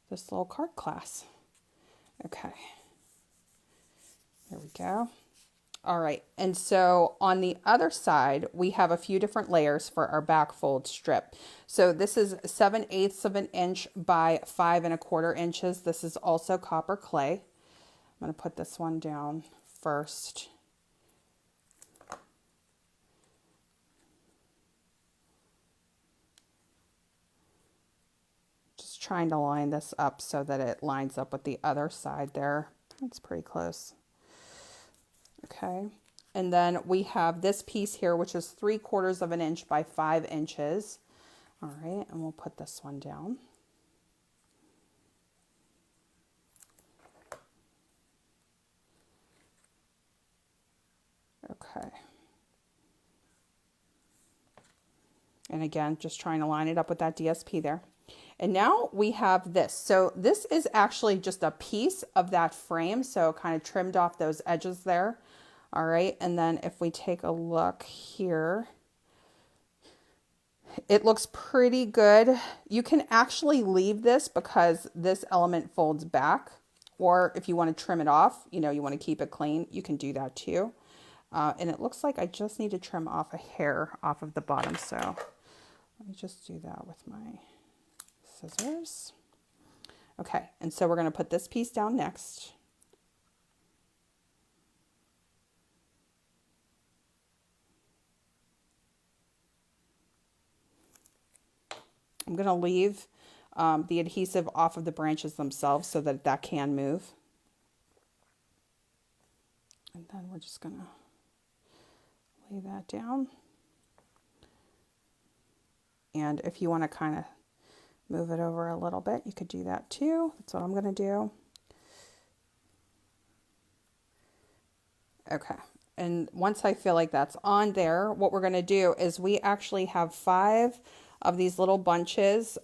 this little card class. Okay. There we go. All right. And so on the other side, we have a few different layers for our back fold strip. So this is 7/8 of an inch by 5.25 inches. This is also copper clay. I'm going to put this one down first. Just trying to line this up so that it lines up with the other side there. That's pretty close. Okay. And then we have this piece here, which is 3/4 of an inch by 5 inches. All right. And we'll put this one down. Okay. And again, just trying to line it up with that DSP there. And now we have this. So this is actually just a piece of that frame. So kind of trimmed off those edges there. All right. And then if we take a look here, it looks pretty good. You can actually leave this because this element folds back. Or if you want to trim it off, you know, you want to keep it clean, you can do that too. And it looks like I just need to trim off a hair off of the bottom. So let me just do that with my scissors. Okay, and so we're going to put this piece down next. I'm going to leave the adhesive off of the branches themselves so that that can move. And then we're just going to lay that down. And if you want to kind of move it over a little bit, you could do that too. That's what I'm going to do. Okay. And once I feel like that's on there, what we're going to do is we actually have 5 of these little bunches.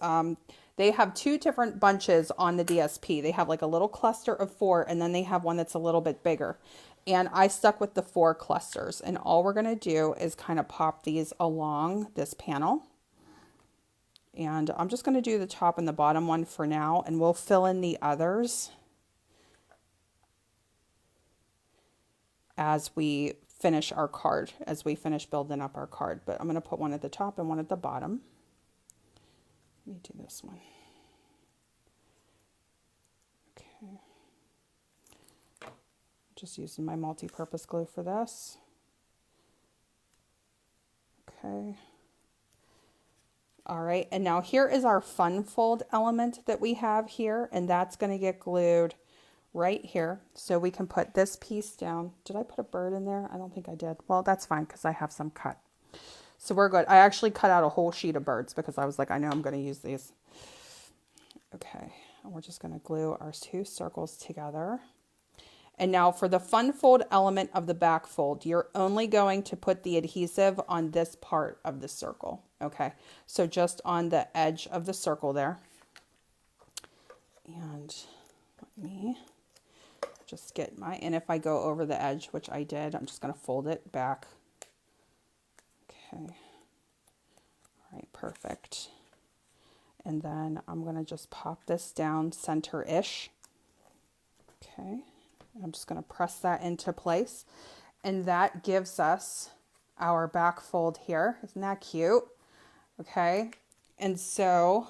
They have 2 different bunches on the DSP. They have like a little cluster of 4, and then they have one that's a little bit bigger. And I stuck with the 4 clusters. And all we're going to do is kind of pop these along this panel. And I'm just going to do the top and the bottom one for now, and we'll fill in the others as we finish our card, as we finish building up our card. But I'm going to put one at the top and one at the bottom. Let me do this one. Okay. Just using my multi-purpose glue for this. Okay. All right, and now here is our fun fold element that we have here, and that's going to get glued right here. So we can put this piece down. Did I put a bird in there? I don't think I did. Well, that's fine because I have some cut. So we're good. I actually cut out a whole sheet of birds because I was like, I know I'm going to use these. Okay, and we're just going to glue our 2 circles together. And now for the fun fold element of the back fold, you're only going to put the adhesive on this part of the circle. Okay, so just on the edge of the circle there. And let me just get my, and if I go over the edge, which I did, I'm just going to fold it back. Okay, all right, perfect. And then I'm going to just pop this down center-ish. Okay. I'm just going to press that into place, and that gives us our back fold here. Isn't that cute? Okay, and so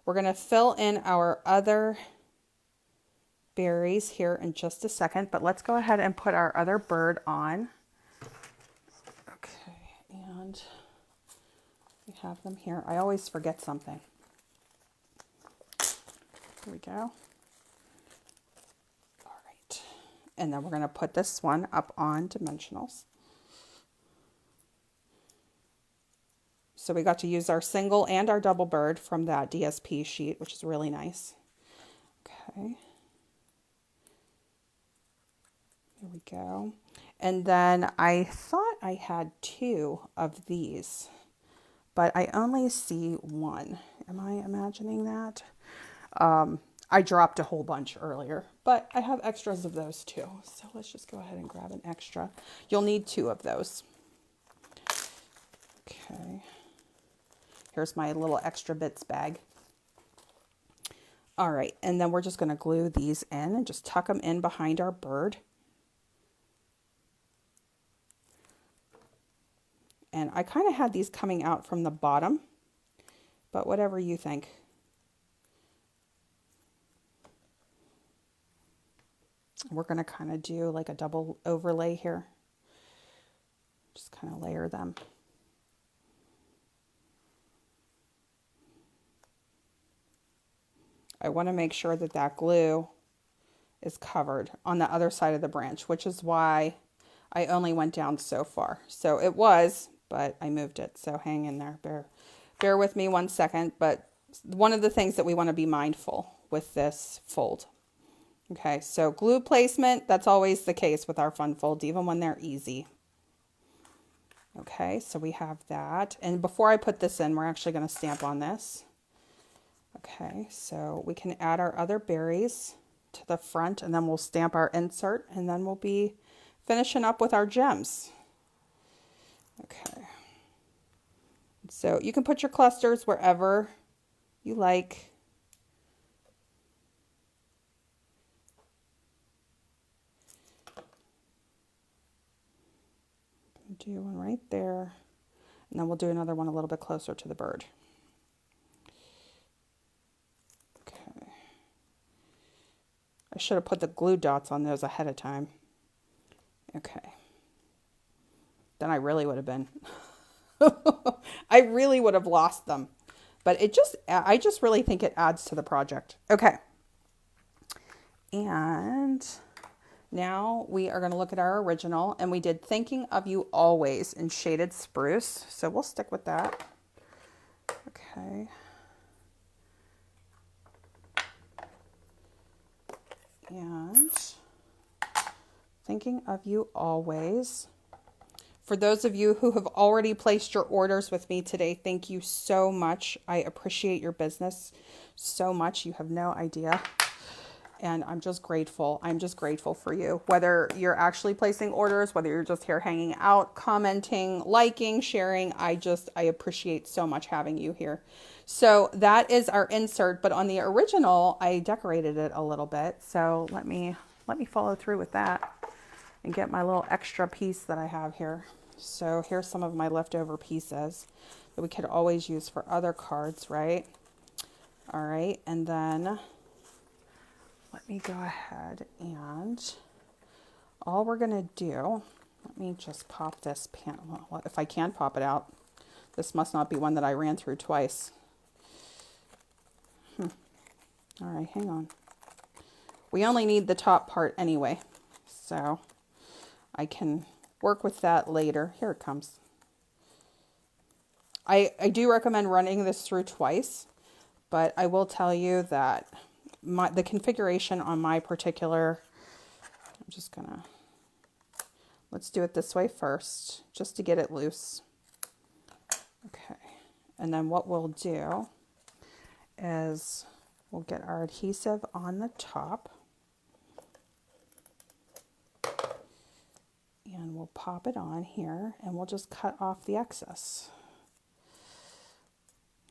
we're going to fill in our other berries here in just a second, but let's go ahead and put our other bird on. Okay, and we have them here. I always forget something. Here we go. And then we're going to put this one up on dimensionals. So we got to use our single and our double bird from that DSP sheet, which is really nice. Okay. Here we go. And then I thought I had 2 of these, but I only see 1. Am I imagining that? I dropped a whole bunch earlier, but I have extras of those too. So let's just go ahead and grab an extra. You'll need 2 of those. Okay. Here's my little extra bits bag. All right, and then we're just going to glue these in and just tuck them in behind our bird. And I kind of had these coming out from the bottom, but whatever you think. We're going to kind of do like a double overlay here. Just kind of layer them. I want to make sure that that glue is covered on the other side of the branch, which is why I only went down so far. So it was, but I moved it. So hang in there. Bear with me 1 second. But one of the things that we want to be mindful with this fold. Okay, so glue placement, that's always the case with our fun folds, even when they're easy. Okay, so we have that. And before I put this in, we're actually going to stamp on this. Okay, so we can add our other berries to the front, and then we'll stamp our insert, and then we'll be finishing up with our gems. Okay. So you can put your clusters wherever you like. Do one right there, and then we'll do another one a little bit closer to the bird. Okay. I should have put the glue dots on those ahead of time. Okay. Then I really would have been, I really would have lost them. But I just really think it adds to the project. Okay. And now we are going to look at our original, and we did Thinking of You Always in shaded spruce. So we'll stick with that. Okay. And Thinking of You Always. For those of you who have already placed your orders with me today, thank you so much. I appreciate your business so much. You have no idea. And I'm just grateful. I'm just grateful for you. Whether you're actually placing orders, whether you're just here hanging out, commenting, liking, sharing, I appreciate so much having you here. So that is our insert, but on the original, I decorated it a little bit. So let me follow through with that and get my little extra piece that I have here. So here's some of my leftover pieces that we could always use for other cards, right? All right, and then let me go ahead and all we're gonna do, let me just pop this panel, well, if I can pop it out. This must not be one that I ran through twice. All right, hang on. We only need the top part anyway, so I can work with that later. Here it comes. I do recommend running this through twice, but I will tell you that the configuration on my particular, I'm just gonna, let's do it this way first, just to get it loose. Okay, and then what we'll do is we'll get our adhesive on the top. And we'll pop it on here, and we'll just cut off the excess.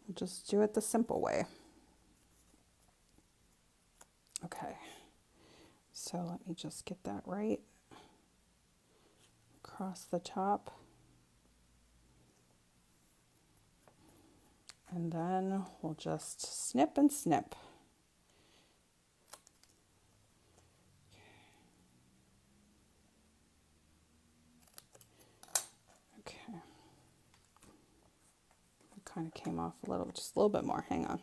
We'll just do it the simple way. Okay, so let me just get that right across the top. And then we'll just snip and snip. Kind of came off a little, just a little bit more. Hang on.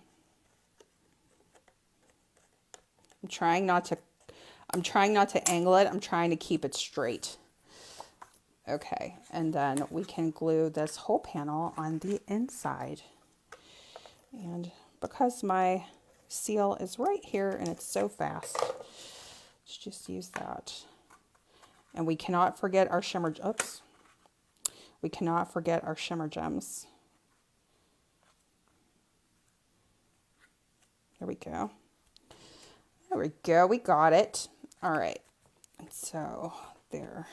I'm trying not to angle it. I'm trying to keep it straight. Okay, and then we can glue this whole panel on the inside. And because my seal is right here and it's so fast, let's just use that. And we cannot forget our shimmer, oops. We cannot forget our shimmer gems. There we go. There we go. We got it. All right. So there.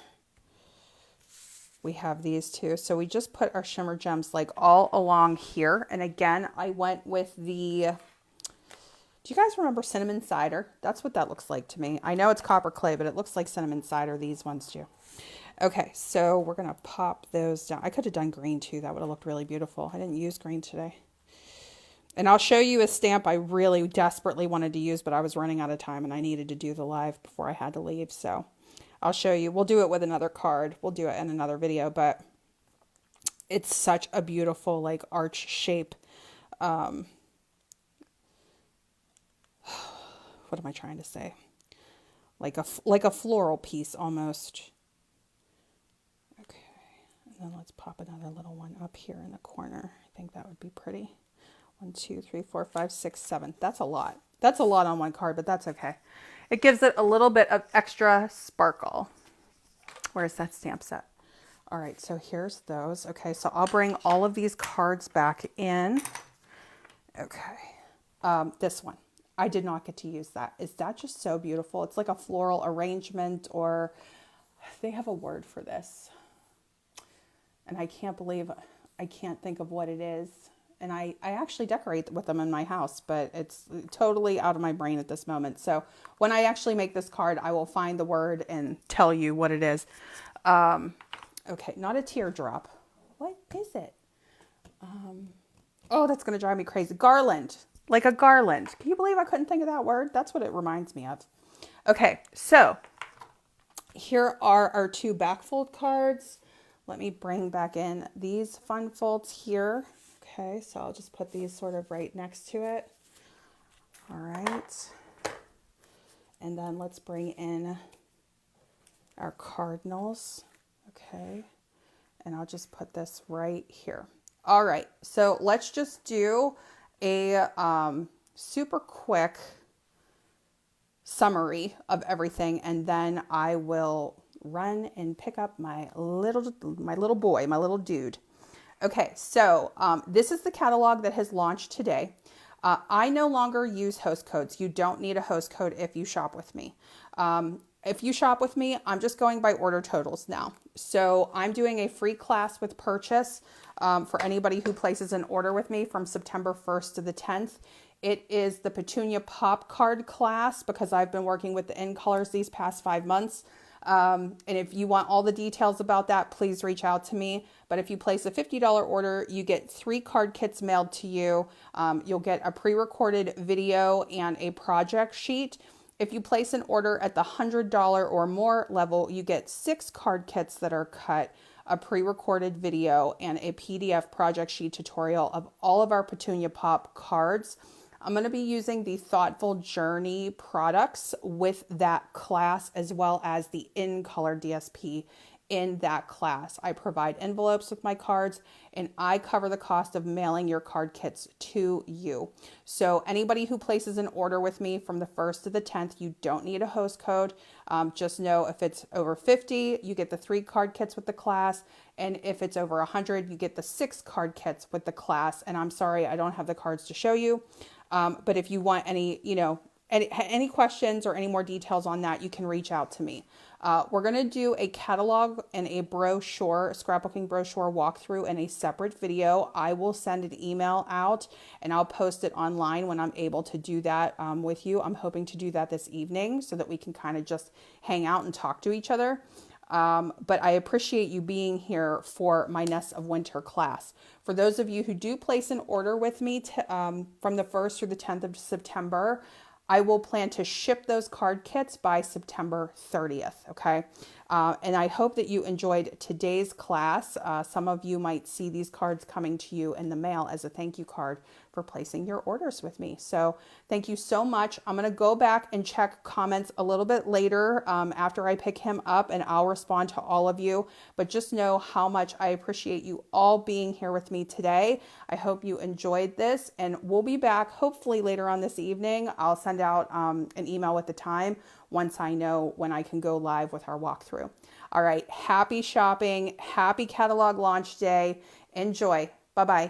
We have these two. So we just put our shimmer gems like all along here. And again, I went with the, do you guys remember cinnamon cider? That's what that looks like to me. I know it's copper clay, but it looks like cinnamon cider, these ones do. Okay, so we're going to pop those down. I could have done green too. That would have looked really beautiful. I didn't use green today. And I'll show you a stamp I really desperately wanted to use, but I was running out of time and I needed to do the live before I had to leave. So I'll show you. We'll do it with another card. We'll do it in another video, but it's such a beautiful like arch shape. What am I trying to say? Like a floral piece almost. Okay, and then let's pop another little one up here in the corner. I think that would be pretty. 1, 2, 3, 4, 5, 6, 7. That's a lot. That's a lot on one card, but that's okay. It gives it a little bit of extra sparkle. Where's that stamp set? All right, so here's those. Okay, so I'll bring all of these cards back in. Okay, This one. I did not get to use that. Is that just so beautiful? It's like a floral arrangement, or they have a word for this. And I can't believe I can't think of what it is. And I actually decorate with them in my house, but it's totally out of my brain at this moment. So when I actually make this card, I will find the word and tell you what it is. Okay, not a teardrop. What is it? Oh, that's going to drive me crazy. Garland. Like a garland. Can you believe I couldn't think of that word? That's what it reminds me of. Okay, so here are our 2 back fold cards. Let me bring back in these fun folds here. Okay, so I'll just put these sort of right next to it. All right. And then let's bring in our cardinals. Okay. And I'll just put this right here. All right. So let's just do a super quick summary of everything, and then I will run and pick up my little boy, my little dude. Okay, so this is the catalog that has launched today. I no longer use host codes. You don't need a host code if you shop with me. If you shop with me, I'm just going by order totals now. So I'm doing a free class with purchase for anybody who places an order with me from September 1st to the 10th. It is the Petunia Pop Card class because I've been working with the in colors these past 5 months. And if you want all the details about that, please reach out to me. But if you place a $50 order, you get 3 card kits mailed to you. You'll get a pre-recorded video and a project sheet. If you place an order at the $100 or more level, you get 6 card kits that are cut, a pre-recorded video, and a PDF project sheet tutorial of all of our Petunia Pop cards. I'm going to be using the Thoughtful Journey products with that class, as well as the In Color DSP in that class. I provide envelopes with my cards, and I cover the cost of mailing your card kits to you. So anybody who places an order with me from the 1st to the 10th, you don't need a host code. Just know if it's over 50, you get the 3 card kits with the class. And if it's over 100, you get the 6 card kits with the class. And I'm sorry, I don't have the cards to show you. But if you want any questions or any more details on that, you can reach out to me. We're going to do a catalog and a brochure, scrapbooking brochure walkthrough in a separate video. I will send an email out and I'll post it online when I'm able to do that with you. I'm hoping to do that this evening so that we can kind of just hang out and talk to each other. But I appreciate you being here for my Nest of Winter class. For those of you who do place an order with me from the 1st through the 10th of September, I will plan to ship those card kits by September 30th, okay? And I hope that you enjoyed today's class. Some of you might see these cards coming to you in the mail as a thank you card for placing your orders with me. So thank you so much. I'm going to go back and check comments a little bit later after I pick him up, and I'll respond to all of you. But just know how much I appreciate you all being here with me today. I hope you enjoyed this, and we'll be back hopefully later on this evening. I'll send out an email with the time once I know when I can go live with our walkthrough. All right, happy shopping, happy catalog launch day. Enjoy. Bye-bye.